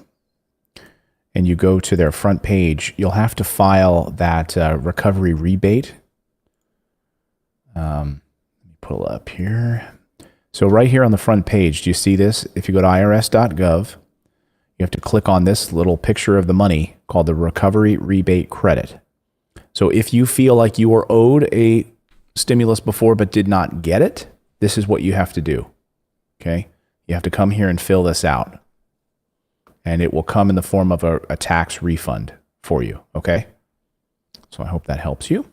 and you go to their front page, you'll have to file that recovery rebate. Let me pull up here. So right here on the front page, do you see this? If you go to irs.gov, you have to click on this little picture of the money called the recovery rebate credit. So if you feel like you were owed a stimulus before but did not get it, this is what you have to do. Okay? You have to come here and fill this out. And it will come in the form of a tax refund for you. Okay? So I hope that helps you.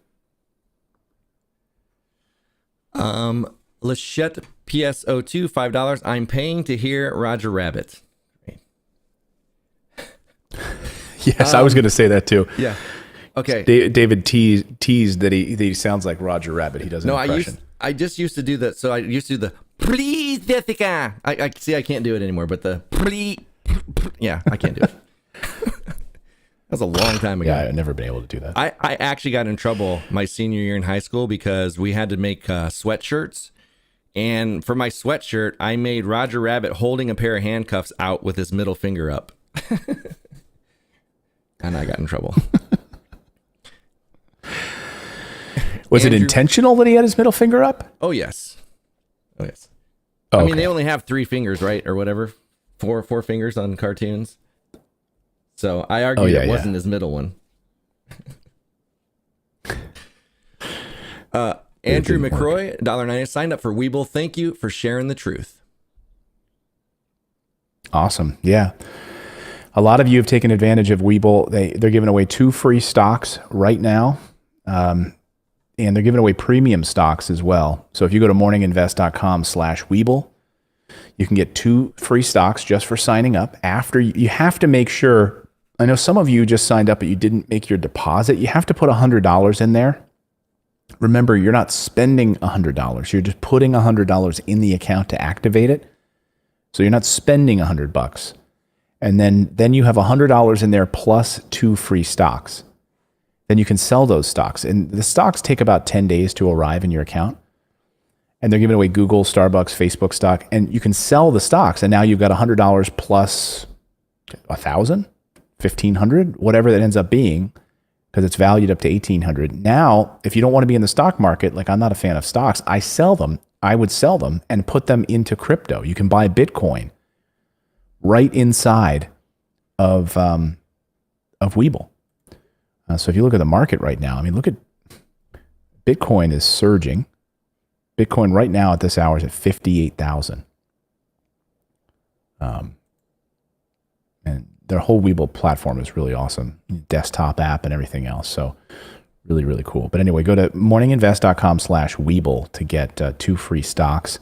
Lachette PSO2, $5. I'm paying to hear Roger Rabbit. Yes, I was going to say that too. Yeah. Okay. David teased that he sounds like Roger Rabbit. He does an impression. I just used to do that. So I used to do the please, Jessica. I see I can't do it anymore, but the please, yeah, I can't do it. That was a long time ago. Yeah, I've never been able to do that. I actually got in trouble my senior year in high school because we had to make sweatshirts. And for my sweatshirt, I made Roger Rabbit holding a pair of handcuffs out with his middle finger up. And I got in trouble. Was it intentional that he had his middle finger up? Oh, yes. Oh, yes. Oh, I mean, okay. they only have 3 fingers, right? Or whatever. Four fingers on cartoons. So I argued it wasn't his middle one. Andrew McCroy, $1.90, signed up for Weeble. Thank you for sharing the truth. Awesome. Yeah. A lot of you have taken advantage of Weeble. They're giving away 2 free stocks right now. And they're giving away premium stocks as well. So if you go to morninginvest.com/Weeble, you can get 2 free stocks just for signing up. After you have to make sure, I know some of you just signed up, but you didn't make your deposit. You have to put $100 in there. Remember, you're not spending $100. You're just putting $100 in the account to activate it. So you're not spending $100. And then you have $100 in there plus 2 free stocks. Then you can sell those stocks. And the stocks take about 10 days to arrive in your account. And they're giving away Google, Starbucks, Facebook stock. And you can sell the stocks. And now you've got $100 plus 1,000, 1,500, whatever that ends up being, because it's valued up to 1,800. Now, if you don't want to be in the stock market, like I'm not a fan of stocks, I would sell them and put them into crypto. You can buy Bitcoin right inside of Weeble. So if you look at the market right now, I mean, look at Bitcoin is surging. Bitcoin right now at this hour is at 58,000. And their whole Weeble platform is really awesome. Desktop app and everything else. So really, really cool. But anyway, go to morninginvest.com/Weeble to get 2 free stocks.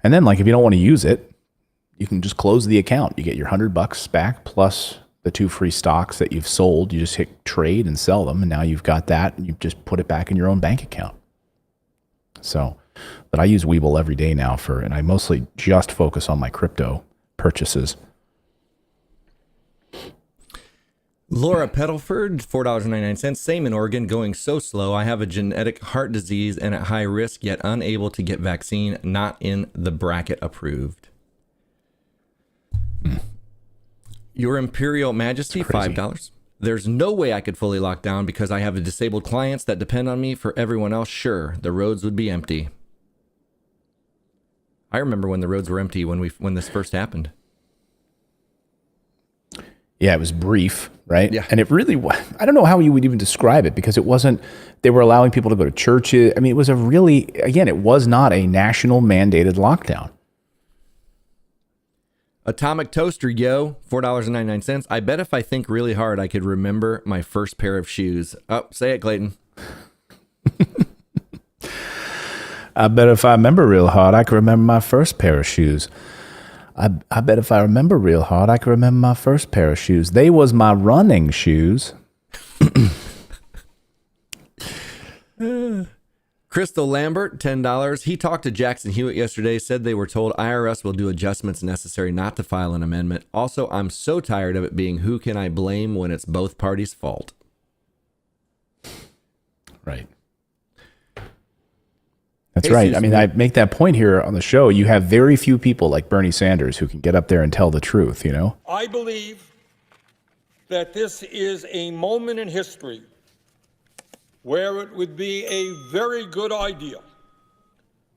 And then like, if you don't want to use it, you can just close the account. You get your $100 back plus the 2 free stocks that you've sold. You just hit trade and sell them. And now you've got that. And you just put it back in your own bank account. So, but I use Weeble every day now and I mostly just focus on my crypto purchases. Laura Peddleford, $4.99. Same in Oregon, going so slow. I have a genetic heart disease and at high risk, yet unable to get vaccine. Not in the bracket approved. Your Imperial Majesty, $5. There's no way I could fully lock down because I have disabled clients that depend on me. For everyone else, sure, the roads would be empty. I remember when the roads were empty when this first happened. Yeah, it was brief, right? Yeah. And it really, I don't know how you would even describe it because it wasn't, they were allowing people to go to churches. I mean, it was a really, again, it was not a national mandated lockdown. Atomic Toaster, yo, $4.99. I bet if I think really hard, I could remember my first pair of shoes. Oh, say it, Clayton. I bet if I remember real hard, I can remember my first pair of shoes. I bet if I remember real hard, I can remember my first pair of shoes. They was my running shoes. Crystal Lambert, $10. He talked to Jackson Hewitt yesterday, said they were told IRS will do adjustments necessary not to file an amendment. Also, I'm so tired of it being who can I blame when it's both parties' fault. Right. That's right. I mean, I make that point here on the show. You have very few people like Bernie Sanders who can get up there and tell the truth, you know? I believe that this is a moment in history where it would be a very good idea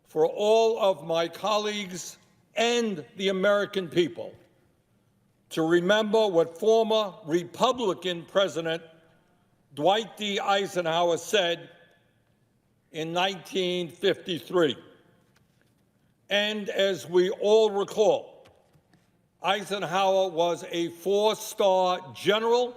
for all of my colleagues and the American people to remember what former Republican President Dwight D. Eisenhower said in 1953. And as we all recall, Eisenhower was a 4-star general.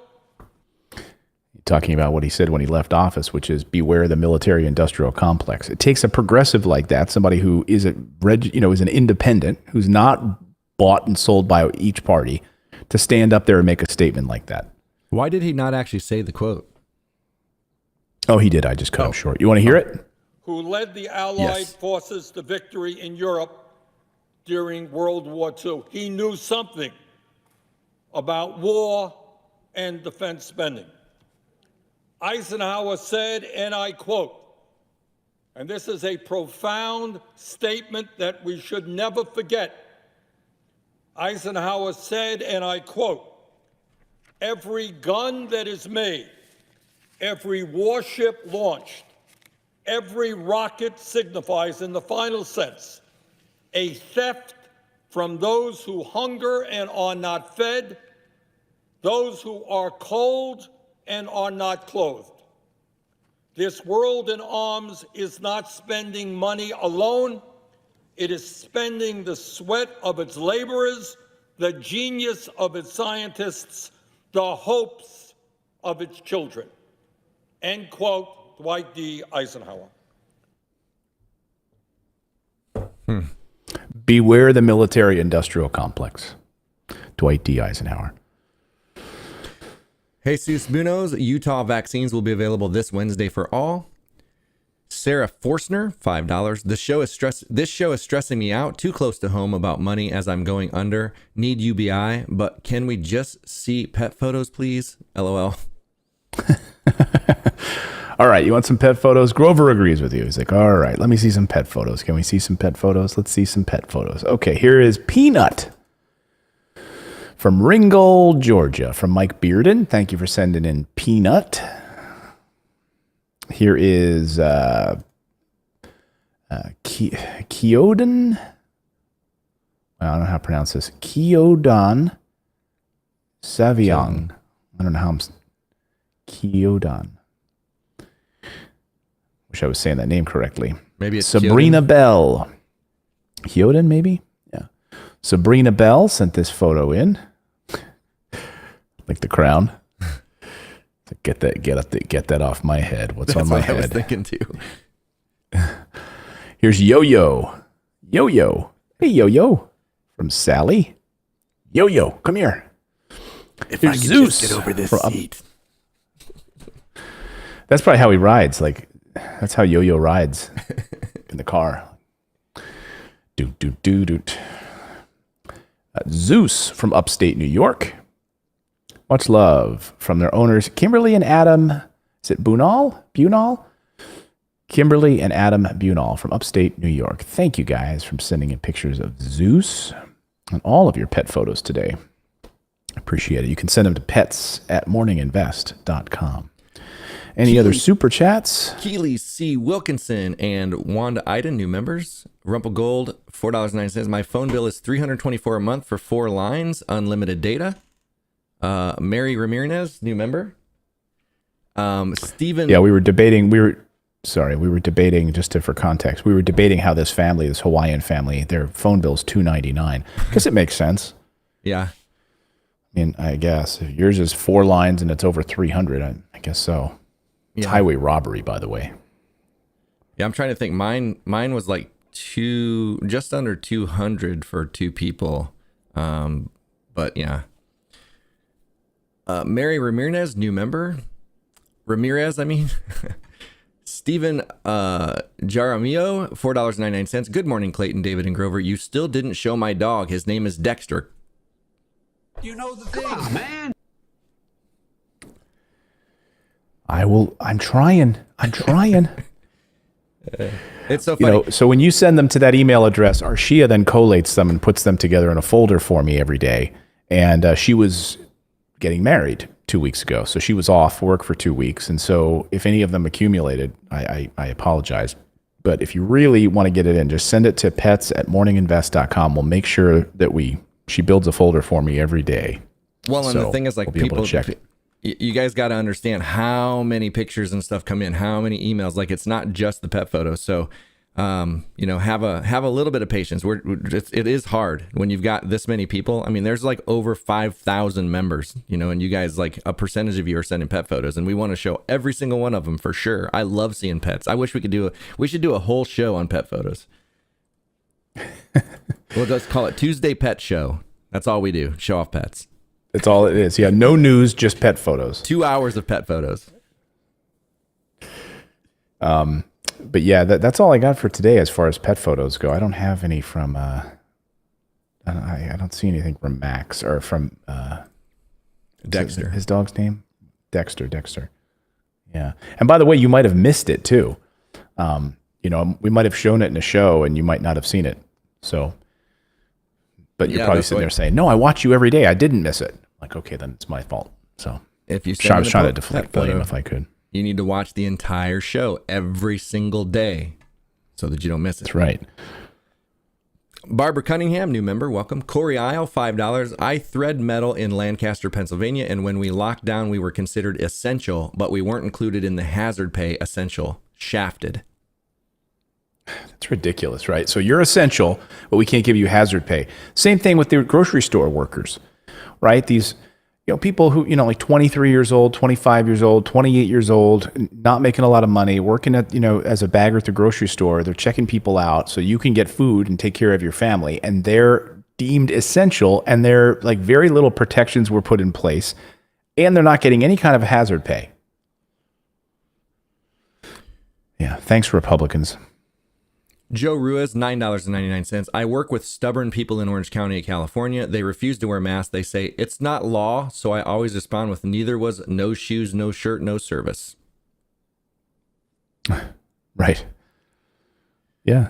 Talking about what he said when he left office, which is beware the military-industrial complex. It takes a progressive like that, somebody who is is an independent, who's not bought and sold by each party, to stand up there and make a statement like that. Why did he not actually say the quote? Oh, he did. I just cut him short. You want to hear it? Who led the Allied forces to victory in Europe during World War II. He knew something about war and defense spending. Eisenhower said, and I quote, and this is a profound statement that we should never forget. Eisenhower said, and I quote, every gun that is made, every warship launched, every rocket signifies, in the final sense, a theft from those who hunger and are not fed, those who are cold and are not clothed. This world in arms is not spending money alone. It is spending the sweat of its laborers, the genius of its scientists, the hopes of its children. End quote. Dwight D. Eisenhower. Beware the military-industrial complex. Dwight D. Eisenhower. Jesus Munoz, Utah vaccines will be available this Wednesday for all. Sarah Forstner, $5. This show is stressing me out. Too close to home about money as I'm going under. Need UBI, but can we just see pet photos, please? LOL. All right, you want some pet photos? Grover agrees with you. He's like, all right, let me see some pet photos. Can we see some pet photos? Let's see some pet photos. Okay, here is Peanut from Ringgold, Georgia, from Mike Bearden. Thank you for sending in Peanut. Here is Keodon. I don't know how to pronounce this. Keodon Saviong. I don't know how I'm... Keodon. Wish I was saying that name correctly. Maybe it's Sabrina Bell. Keodon, maybe? Yeah. Sabrina Bell sent this photo in. Like the crown. Get that off my head. What's on my head? That's what I was thinking too. Here's Yo-Yo. Yo-Yo. Hey, Yo-Yo. From Sally. Yo-Yo, come here. If Here's I could Zeus just get over this from seat. That's probably how he rides. Like, that's how Yo-Yo rides in the car. Zeus from upstate New York. Much love from their owners, Kimberly and Adam. Is it Bunal? Kimberly and Adam Bunal from upstate New York. Thank you guys for sending in pictures of Zeus and all of your pet photos today. Appreciate it. You can send them to pets@morninginvest.com. Any other super chats? Keely C. Wilkinson and Wanda Iden, new members. Rumple Gold, $4.09. My phone bill is $324 a month for 4 lines, unlimited data. Mary Ramirez, new member. Stephen. Yeah, we were debating, just for context, we were debating how this Hawaiian family, their phone bill is $299. Because it makes sense. Yeah. I mean, I guess. If yours is 4 lines and it's over 300, I guess so. It's highway robbery, by the way. Yeah, I'm trying to think. Mine was like just under 200 for 2 people. But yeah. Mary Ramirez, new member. Stephen Jaramillo, $4.99. Good morning, Clayton, David, and Grover. You still didn't show my dog. His name is Dexter. You know the thing. Come on, man. I'm trying. It's so funny. So when you send them to that email address, Arshia then collates them and puts them together in a folder for me every day. And she was getting married 2 weeks ago. So she was off work for 2 weeks. And so if any of them accumulated, I apologize. But if you really want to get it in, just send it to pets@morninginvest.com. We'll make sure that she builds a folder for me every day. Well, and the thing is, like, we'll people check it. You guys got to understand how many pictures and stuff come in, how many emails. Like, it's not just the pet photos. So, have a little bit of patience. It is hard when you've got this many people. I mean, there's like over 5,000 members, and you guys, like, a percentage of you are sending pet photos, and we want to show every single one of them for sure. I love seeing pets. I wish we should do a whole show on pet photos. We'll just call it Tuesday Pet Show. That's all we do. Show off pets. That's all it is. Yeah, no news, just pet photos. 2 hours of pet photos. But yeah, that's all I got for today as far as pet photos go. I don't have any from. I don't see anything from Max or from Dexter. His dog's name, Dexter. Yeah, and by the way, you might have missed it too. We might have shown it in a show, and you might not have seen it. So. But you're probably sitting there saying, "No, I watch you every day. I didn't miss it." Like, okay, then it's my fault. So if you I was trying to deflect blame if I could. You need to watch the entire show every single day so that you don't miss it. That's right. Barbara Cunningham, new member, welcome. Corey Isle, $5. I thread metal in Lancaster, Pennsylvania, and when we locked down, we were considered essential, but we weren't included in the hazard pay essential. Shafted. That's ridiculous, right? So you're essential, but we can't give you hazard pay. Same thing with the grocery store workers, right? These, people who, like 23 years old, 25 years old, 28 years old, not making a lot of money, working at, as a bagger at the grocery store. They're checking people out so you can get food and take care of your family. And they're deemed essential, and they're like very little protections were put in place, and they're not getting any kind of hazard pay. Yeah. Thanks, Republicans. Joe Ruiz, $9.99. I work with stubborn people in Orange County, California. They refuse to wear masks. They say it's not law, so I always respond with neither was, no shoes, no shirt, no service. Right. Yeah.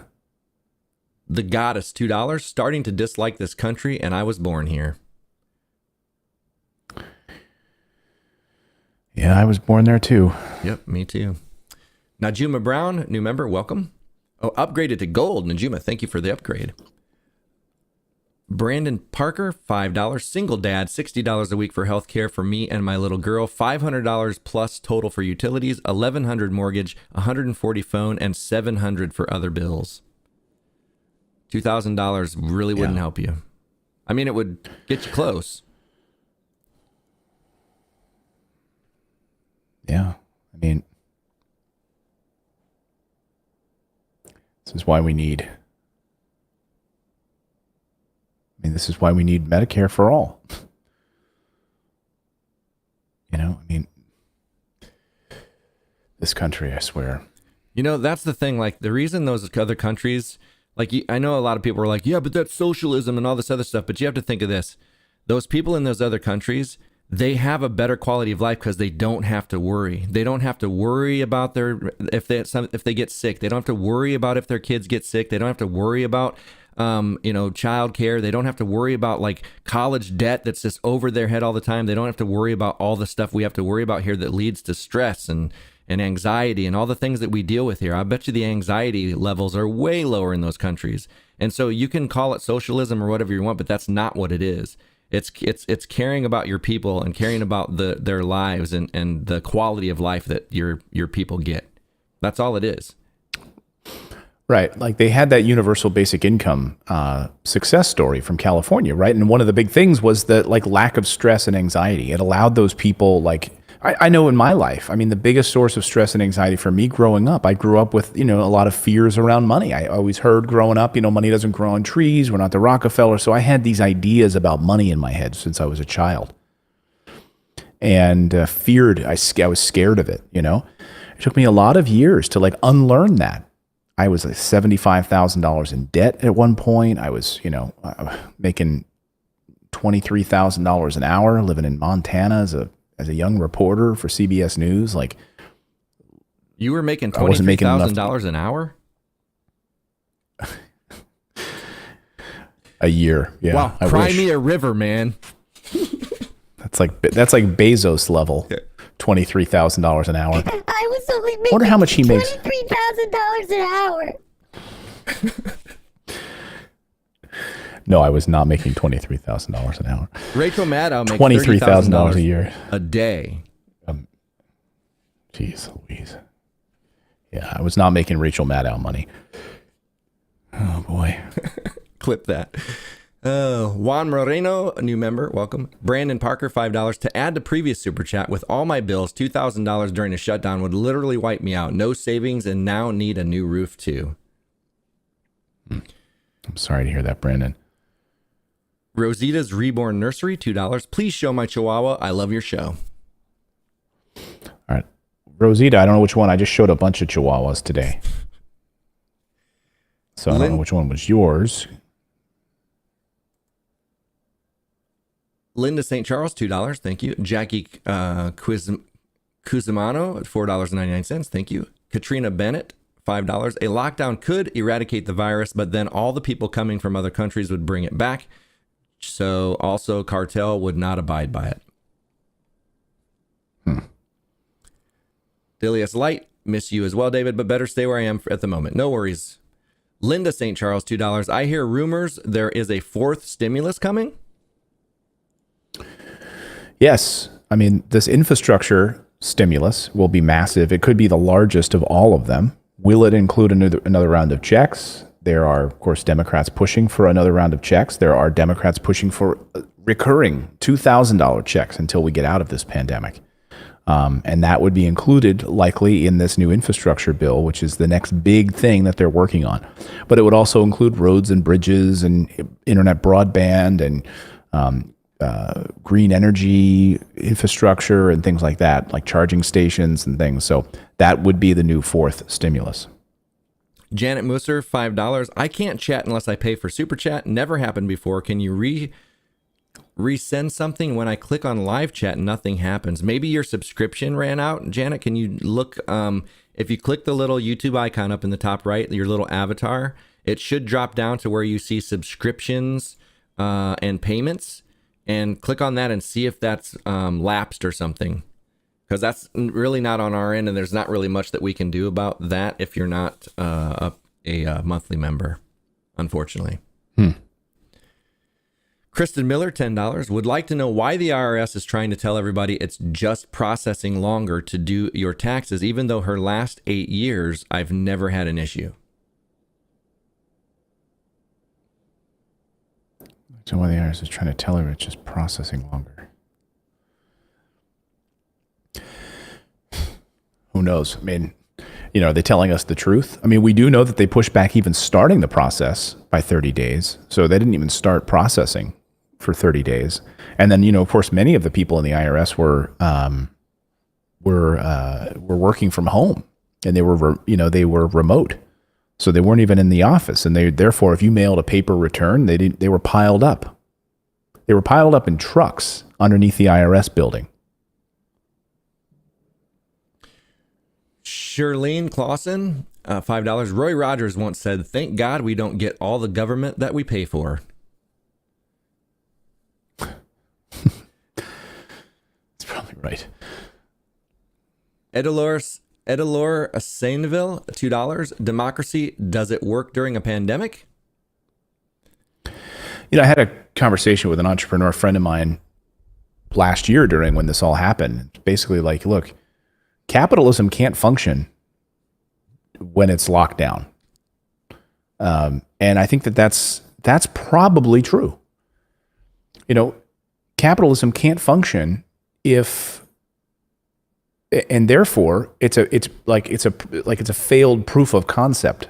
The Goddess, $2. Starting to dislike this country, and I was born here. Yeah, I was born there too. Yep, me too. Najuma Brown, new member, welcome. Oh, upgraded to gold. Najuma, thank you for the upgrade. Brandon Parker, $5. Single dad, $60 a week for health care for me and my little girl. $500 plus total for utilities, $1,100 mortgage, $140 phone, and $700 for other bills. $2,000 really wouldn't help you. I mean, it would get you close. Yeah. I mean, this is why we need Medicare for all. This country, I swear. That's the thing. Like, the reason those other countries, like, I know a lot of people are like, yeah, but that's socialism and all this other stuff. But you have to think of this. Those people in those other countries, they have a better quality of life because they don't have to worry. They don't have to worry about if they get sick. They don't have to worry about if their kids get sick. They don't have to worry about child care. They don't have to worry about like college debt that's just over their head all the time. They don't have to worry about all the stuff we have to worry about here that leads to stress and anxiety and all the things that we deal with here. I bet you the anxiety levels are way lower in those countries. And so you can call it socialism or whatever you want, but that's not what it is. It's caring about your people and caring about their lives and the quality of life that your people get. That's all it is. Right. Like they had that universal basic income success story from California, right? And one of the big things was the like lack of stress and anxiety. It allowed those people like, I know in my life, I mean, the biggest source of stress and anxiety for me growing up, I grew up with, a lot of fears around money. I always heard growing up, money doesn't grow on trees. We're not the Rockefeller. So I had these ideas about money in my head since I was a child and feared, I was scared of it, It took me a lot of years to like unlearn that. I was like $75,000 in debt at one point. I was, making $23,000 an hour living in Montana as a young reporter for CBS News. Like you were making $23,000 an hour a year. Yeah. Wow. Cry me a river, man. That's like Bezos level. Yeah. $23,000 an hour. I was only making wonder how much he makes. $23,000 an hour. No, I was not making $23,000 an hour. Rachel Maddow makes $23,000 a year. A day. Jeez Louise. Yeah, I was not making Rachel Maddow money. Oh, boy. Clip that. Juan Moreno, a new member, welcome. Brandon Parker, $5. To add to previous super chat, with all my bills, $2,000 during a shutdown would literally wipe me out. No savings and now need a new roof too. I'm sorry to hear that, Brandon. Rosita's Reborn Nursery, $2. Please show my Chihuahua. I love your show. All right. Rosita, I don't know which one. I just showed a bunch of Chihuahuas today. So I don't know which one was yours. Linda St. Charles, $2. Thank you. Jackie Cusimano at $4.99. Thank you. Katrina Bennett, $5. A lockdown could eradicate the virus, but then all the people coming from other countries would bring it back. So also cartel would not abide by it. Dilius Light, miss you as well, David, but better stay where I am at the moment. No worries. Linda St. Charles, $2. I hear rumors there is a fourth stimulus coming. Yes. I mean, this infrastructure stimulus will be massive. It could be the largest of all of them. Will it include another round of checks? There are, of course, Democrats pushing for another round of checks. There are Democrats pushing for recurring $2,000 checks until we get out of this pandemic. And that would be included likely in this new infrastructure bill, which is the next big thing that they're working on. But it would also include roads and bridges and internet broadband and green energy infrastructure and things like that, like charging stations and things. So that would be the new fourth stimulus. Janet Musser, $5. I can't chat unless I pay for super chat. Never happened before. Can you resend something? When I click on live chat, nothing happens. Maybe your subscription ran out. Janet, can you look? If you click the little YouTube icon up in the top right, your little avatar, it should drop down to where you see subscriptions and payments. And click on that and see if that's lapsed or something. Because that's really not on our end, and there's not really much that we can do about that if you're not a monthly member, unfortunately. Kristen Miller, $10. Would like to know why the IRS is trying to tell everybody it's just processing longer to do your taxes, even though her last 8 years, I've never had an issue. So why the IRS is trying to tell her it's just processing longer. Who knows? I mean, are they telling us the truth? I mean, we do know that they pushed back even starting the process by 30 days. So they didn't even start processing for 30 days. And then, of course, many of the people in the IRS were working from home, and they were remote. So they weren't even in the office, and therefore, if you mailed a paper return, they were piled up. They were piled up in trucks underneath the IRS building. Shirlene Clausen, $5. Roy Rogers once said, "Thank God we don't get all the government that we pay for." That's probably right. Edilor Sainville, $2. Democracy, does it work during a pandemic? I had a conversation with an entrepreneur friend of mine last year during when this all happened. Basically like, look, capitalism can't function when it's locked down. And I think that's probably true. Capitalism can't function if, and therefore it's a failed proof of concept,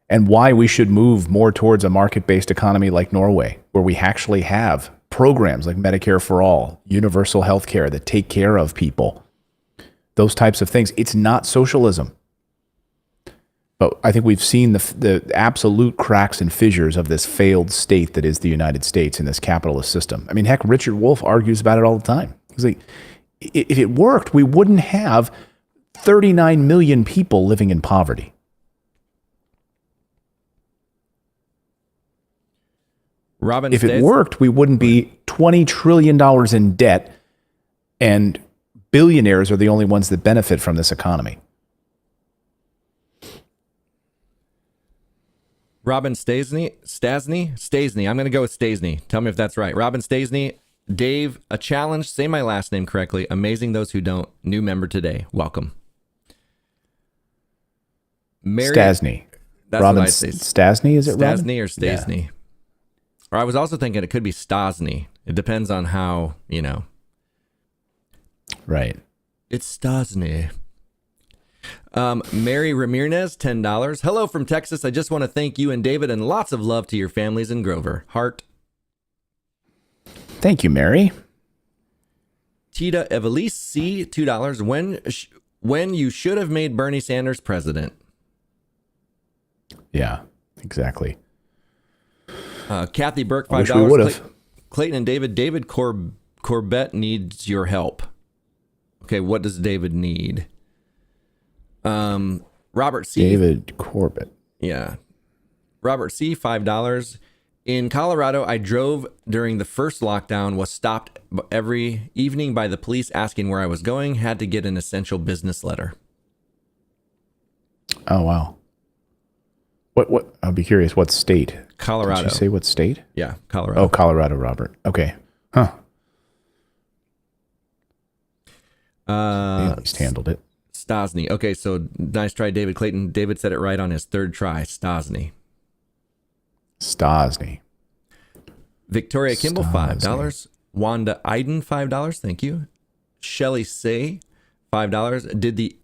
and why we should move more towards a market-based economy like Norway, where we actually have programs like Medicare for All, universal health care that take care of people, those types of things. It's not socialism. But I think we've seen the absolute cracks and fissures of this failed state that is the United States in this capitalist system. I mean, heck, Richard Wolff argues about it all the time. He's like, if it worked, we wouldn't have 39 million people living in poverty. If it worked, we wouldn't be $20 trillion in debt, and billionaires are the only ones that benefit from this economy. Robin Stasny. I'm going to go with Stasny. Tell me if that's right. Robin Stasny. Dave, a challenge. Say my last name correctly. Amazing those who don't. New member today. Welcome. Mary, Stasny. That's Robin what I say. Stasny, is it Robin? Stasny or Stasny? Yeah. Or I was also thinking it could be Stasny. It depends on how, Right. It's Stasny. Mary Ramirez, $10. Hello from Texas. I just want to thank you and David, and lots of love to your families in Grover. Heart. Thank you, Mary. Tita Evelise C, $2. When you should have made Bernie Sanders president. Yeah, exactly. Kathy Burke, $5. I wish we would have. Clayton and David. David Corbett needs your help. Okay, what does David need? Robert C. David Corbett. Yeah. Robert C, $5. In Colorado, I drove during the first lockdown, was stopped every evening by the police asking where I was going, had to get an essential business letter. Oh, wow. What? I'll be curious. What state? Colorado. Did you say what state? Yeah, Colorado. Oh, Colorado, Robert. Okay. Huh. They at least handled it. Stasny. Okay, so nice try, David Clayton. David said it right on his third try. Stasny. Victoria Kimball, $5. Wanda Iden, $5. Thank you. Shelly Say, $5. Did the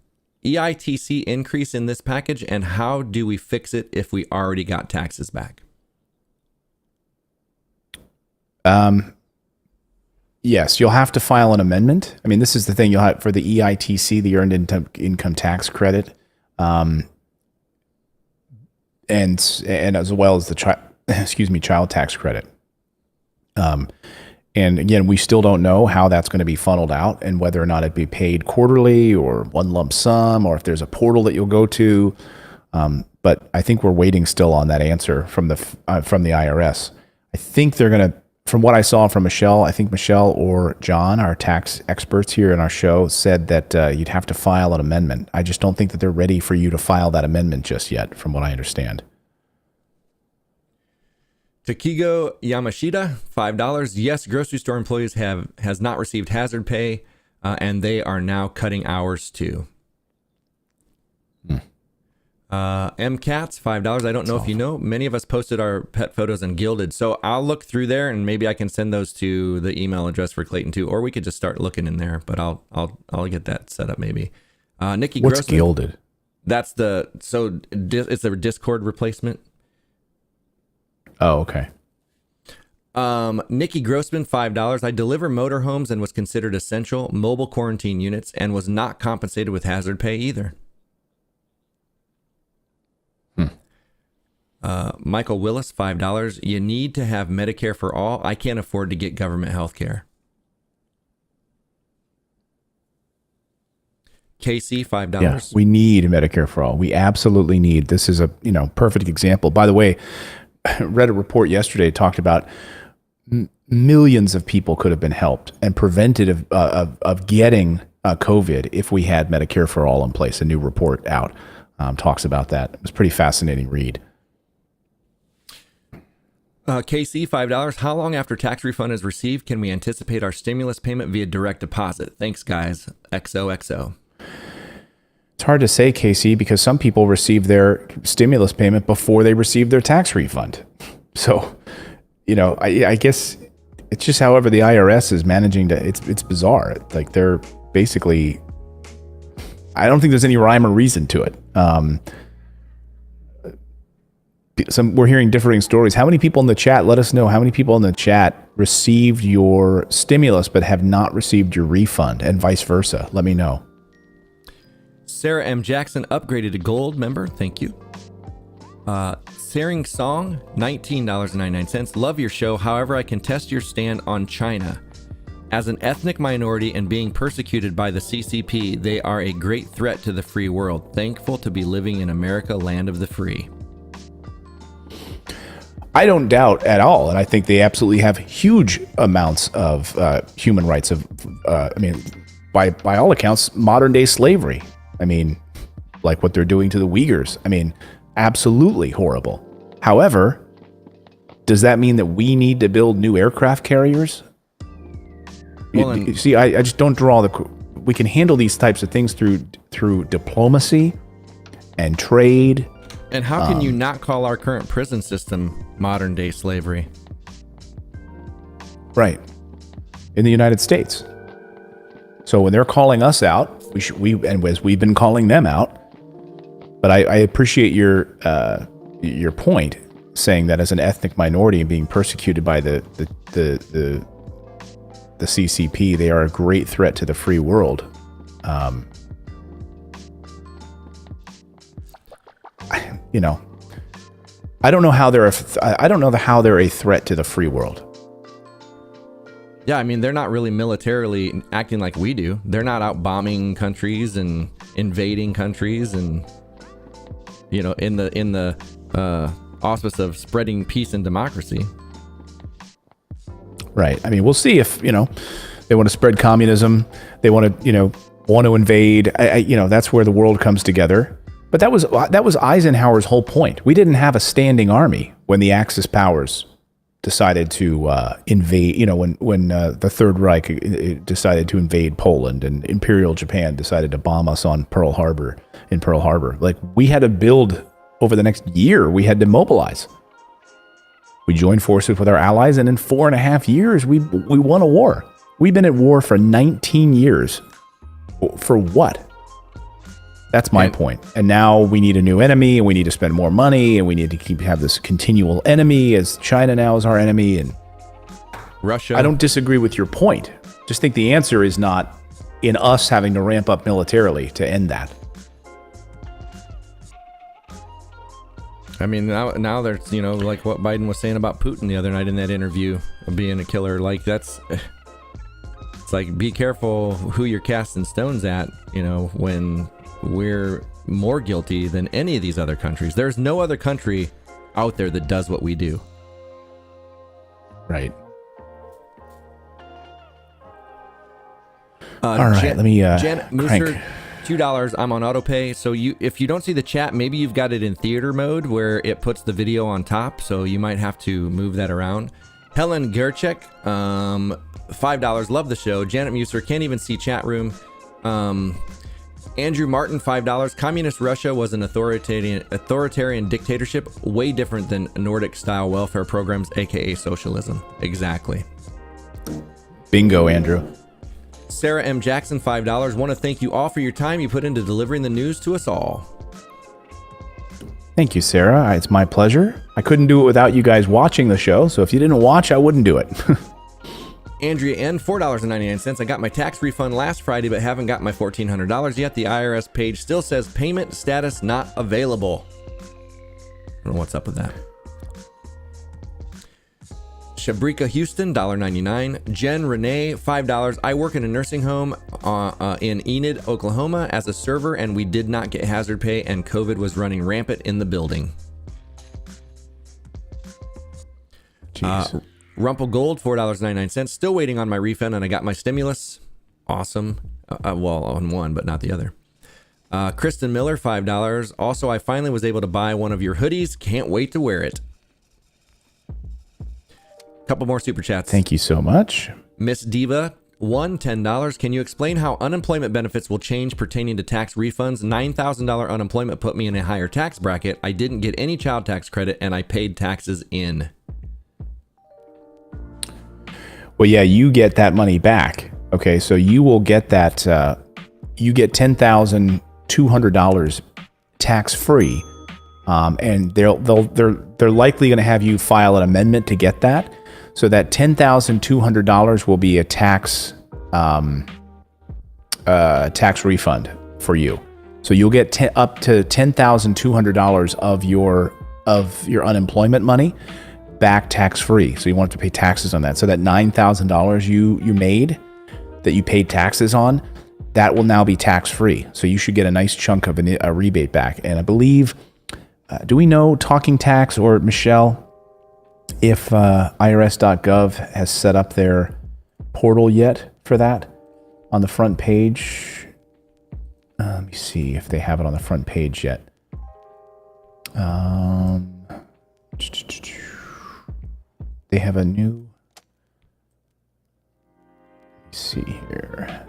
EITC increase in this package, and how do we fix it if we already got taxes back? Yes, you'll have to file an amendment. I mean, this is the thing. You'll have for the EITC, the Earned Income Tax Credit, and as well as the child tax credit. And again, we still don't know how that's going to be funneled out, and whether or not it be paid quarterly or one lump sum, or if there's a portal that you'll go to. But I think we're waiting still on that answer from the IRS. I think they're going to. From what I saw from Michelle, I think Michelle or John, our tax experts here in our show, said that you'd have to file an amendment. I just don't think that they're ready for you to file that amendment just yet, from what I understand. Takigo Yamashita, $5. Yes, grocery store employees has not received hazard pay, and they are now cutting hours too. MCats, $5. I don't know if you know. Many of us posted our pet photos on Gilded, so I'll look through there and maybe I can send those to the email address for Clayton too, or we could just start looking in there. But I'll get that set up maybe. Nikki What's Grossman, Gilded? That's it's a Discord replacement. Oh, okay. Nikki Grossman, $5. I deliver motorhomes and was considered essential mobile quarantine units and was not compensated with hazard pay either. Michael Willis, $5. You need to have Medicare for all. I can't afford to get government health care. KC, $5. Yeah, we need Medicare for all. We absolutely need. This is a perfect example. By the way, I read a report yesterday talked about millions of people could have been helped and prevented of getting COVID if we had Medicare for all in place. A new report out talks about that. It was a pretty fascinating read. KC, $5. How long after tax refund is received can we anticipate our stimulus payment via direct deposit? Thanks, guys. XOXO. It's hard to say, Casey, because some people receive their stimulus payment before they receive their tax refund. So, I guess it's just however the IRS is managing to. It's bizarre. Like they're basically. I don't think there's any rhyme or reason to it. We're hearing differing stories. How many people in the chat? Let us know how many people in the chat received your stimulus but have not received your refund, and vice versa. Let me know. Sarah M. Jackson upgraded to gold member. Thank you. Sering Song, $19.99. Love your show. However, I contest your stand on China. As an ethnic minority and being persecuted by the CCP, they are a great threat to the free world. Thankful to be living in America, land of the free. I don't doubt at all, and I think they absolutely have huge amounts of human rights. By all accounts, modern day slavery. Like what they're doing to the Uyghurs. Absolutely horrible. However, does that mean that we need to build new aircraft carriers? Well, see, I just don't draw we can handle these types of things through diplomacy and trade. And how can you not call our current prison system modern day slavery? Right. In the United States. So when they're calling us out, and as we've been calling them out. But I appreciate your point, saying that as an ethnic minority and being persecuted by the CCP, they are a great threat to the free world. I don't know how they're a threat to the free world. Yeah, they're not really militarily acting like we do. They're not out bombing countries and invading countries and in the auspice of spreading peace and democracy. Right. We'll see if they want to spread communism. They want to invade. That's where the world comes together. But that was Eisenhower's whole point. We didn't have a standing army when the Axis powers decided to invade. When the Third Reich decided to invade Poland and Imperial Japan decided to bomb us on Pearl Harbor. Like, we had to build over the next year. We had to mobilize. We joined forces with our allies, and in 4.5 years, we won a war. We've been at war for 19 years. For what? That's my point. And now we need a new enemy, and we need to spend more money, and we need to have this continual enemy, as China now is our enemy, and Russia. I don't disagree with your point. Just think the answer is not in us having to ramp up militarily to end that. Now there's, like what Biden was saying about Putin the other night in that interview of being a killer. Like, it's like, be careful who you're casting stones at, when we're more guilty than any of these other countries. There's no other country out there that does what we do. Right. All right, let me Janet Mooser, $2. I'm on autopay. So if you don't see the chat, maybe you've got it in theater mode where it puts the video on top. So you might have to move that around. Helen Gerchek, $5. Love the show. Janet Muser, can't even see chat room. Andrew Martin, $5. Communist Russia was an authoritarian dictatorship, way different than Nordic-style welfare programs, aka socialism. Exactly. Bingo, Andrew. Sarah M. Jackson, $5. Want to thank you all for your time you put into delivering the news to us all. Thank you, Sarah. It's my pleasure. I couldn't do it without you guys watching the show, so if you didn't watch, I wouldn't do it. Andrea N., $4.99. I got my tax refund last Friday, but haven't got my $1,400 yet. The IRS page still says payment status not available. I don't know what's up with that. Shabrika Houston, $1.99. Jen Renee, $5. I work in a nursing home in Enid, Oklahoma as a server, and we did not get hazard pay, and COVID was running rampant in the building. Jeez. Rumple Gold, $4.99. Still waiting on my refund, and I got my stimulus. Awesome. Well, on one, but not the other. Kristen Miller, $5. Also, I finally was able to buy one of your hoodies. Can't wait to wear it. Couple more super chats. Thank you so much. Miss Diva, $10. Can you explain how unemployment benefits will change pertaining to tax refunds? $9,000 unemployment put me in a higher tax bracket. I didn't get any child tax credit, and I paid taxes in. Well, yeah, you get that money back. Okay, so you will get that. You get $10,200 tax free, and they're likely going to have you file an amendment to get that. So that $10,200 will be a tax refund for you. So you'll get up to $10,200 of your unemployment money back tax free. So you won't have to pay taxes on that. So that $9,000 you made that you paid taxes on, that will now be tax free. So you should get a nice chunk of a rebate back. And I believe, do we know Talking Tax or Michelle, if IRS.gov has set up their portal yet for that on the front page? Let me see if they have it on the front page yet. They have a new. Let me see here.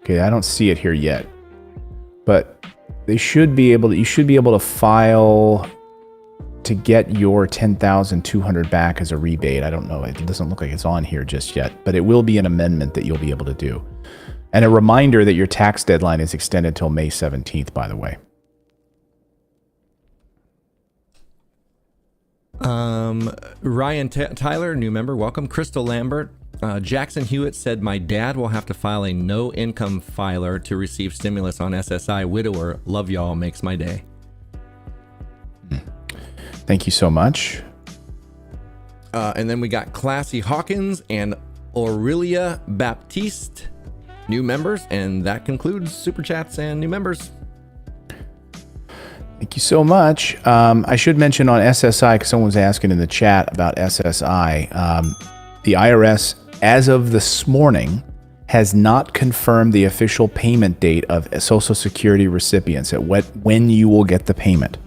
Okay, I don't see it here yet. But they should be able to, you should be able to file to get your $10,200 back as a rebate. I don't know. It doesn't look like it's on here just yet, but it will be an amendment that you'll be able to do. And a reminder that your tax deadline is extended till May 17th, by the way. Ryan Tyler, new member, welcome. Crystal Lambert. Jackson Hewitt said, my dad will have to file a no income filer to receive stimulus on SSI. Widower, love y'all, makes my day. Thank you so much. And then we got Classy Hawkins and Aurelia Baptiste, new members. And that concludes Super Chats and new members. Thank you so much. I should mention on SSI, because someone was asking in the chat about SSI, the IRS, as of this morning, has not confirmed the official payment date of Social Security recipients at when you will get the payment.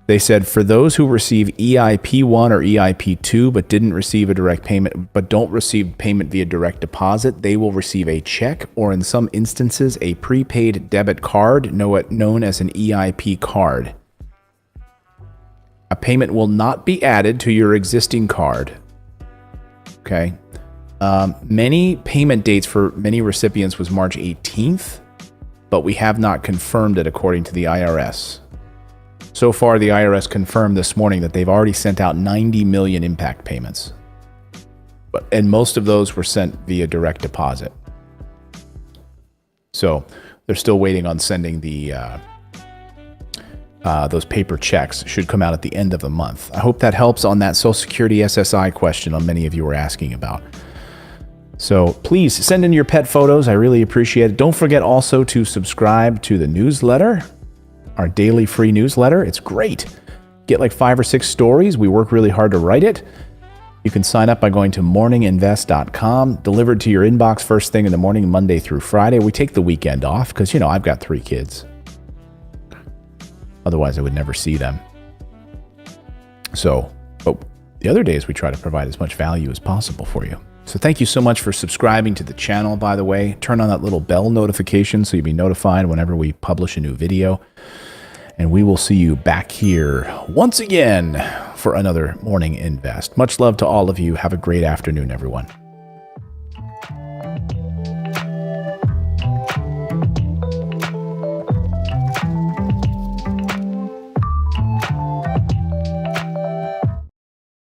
They said for those who receive EIP1 or EIP2 but didn't receive a direct payment, but don't receive payment via direct deposit, they will receive a check or in some instances a prepaid debit card known as an EIP card. A payment will not be added to your existing card. Okay. Many payment dates for many recipients was March 18th, but we have not confirmed it according to the IRS. So far, the IRS confirmed this morning that they've already sent out 90 million impact payments. And most of those were sent via direct deposit. So they're still waiting on sending those paper checks. Should come out at the end of the month. I hope that helps on that Social Security SSI question on many of you were asking about. So please send in your pet photos. I really appreciate it. Don't forget also to subscribe to the newsletter, our daily free newsletter. It's great. Get like 5 or 6 stories. We work really hard to write it. You can sign up by going to morninginvest.com, delivered to your inbox first thing in the morning, Monday through Friday. We take the weekend off because, you know, I've got 3 kids. Otherwise, I would never see them. So, but the other days we try to provide as much value as possible for you. So thank you so much for subscribing to the channel, by the way. Turn on that little bell notification so you'll be notified whenever we publish a new video. And we will see you back here once again for another Morning Invest. Much love to all of you. Have a great afternoon, everyone.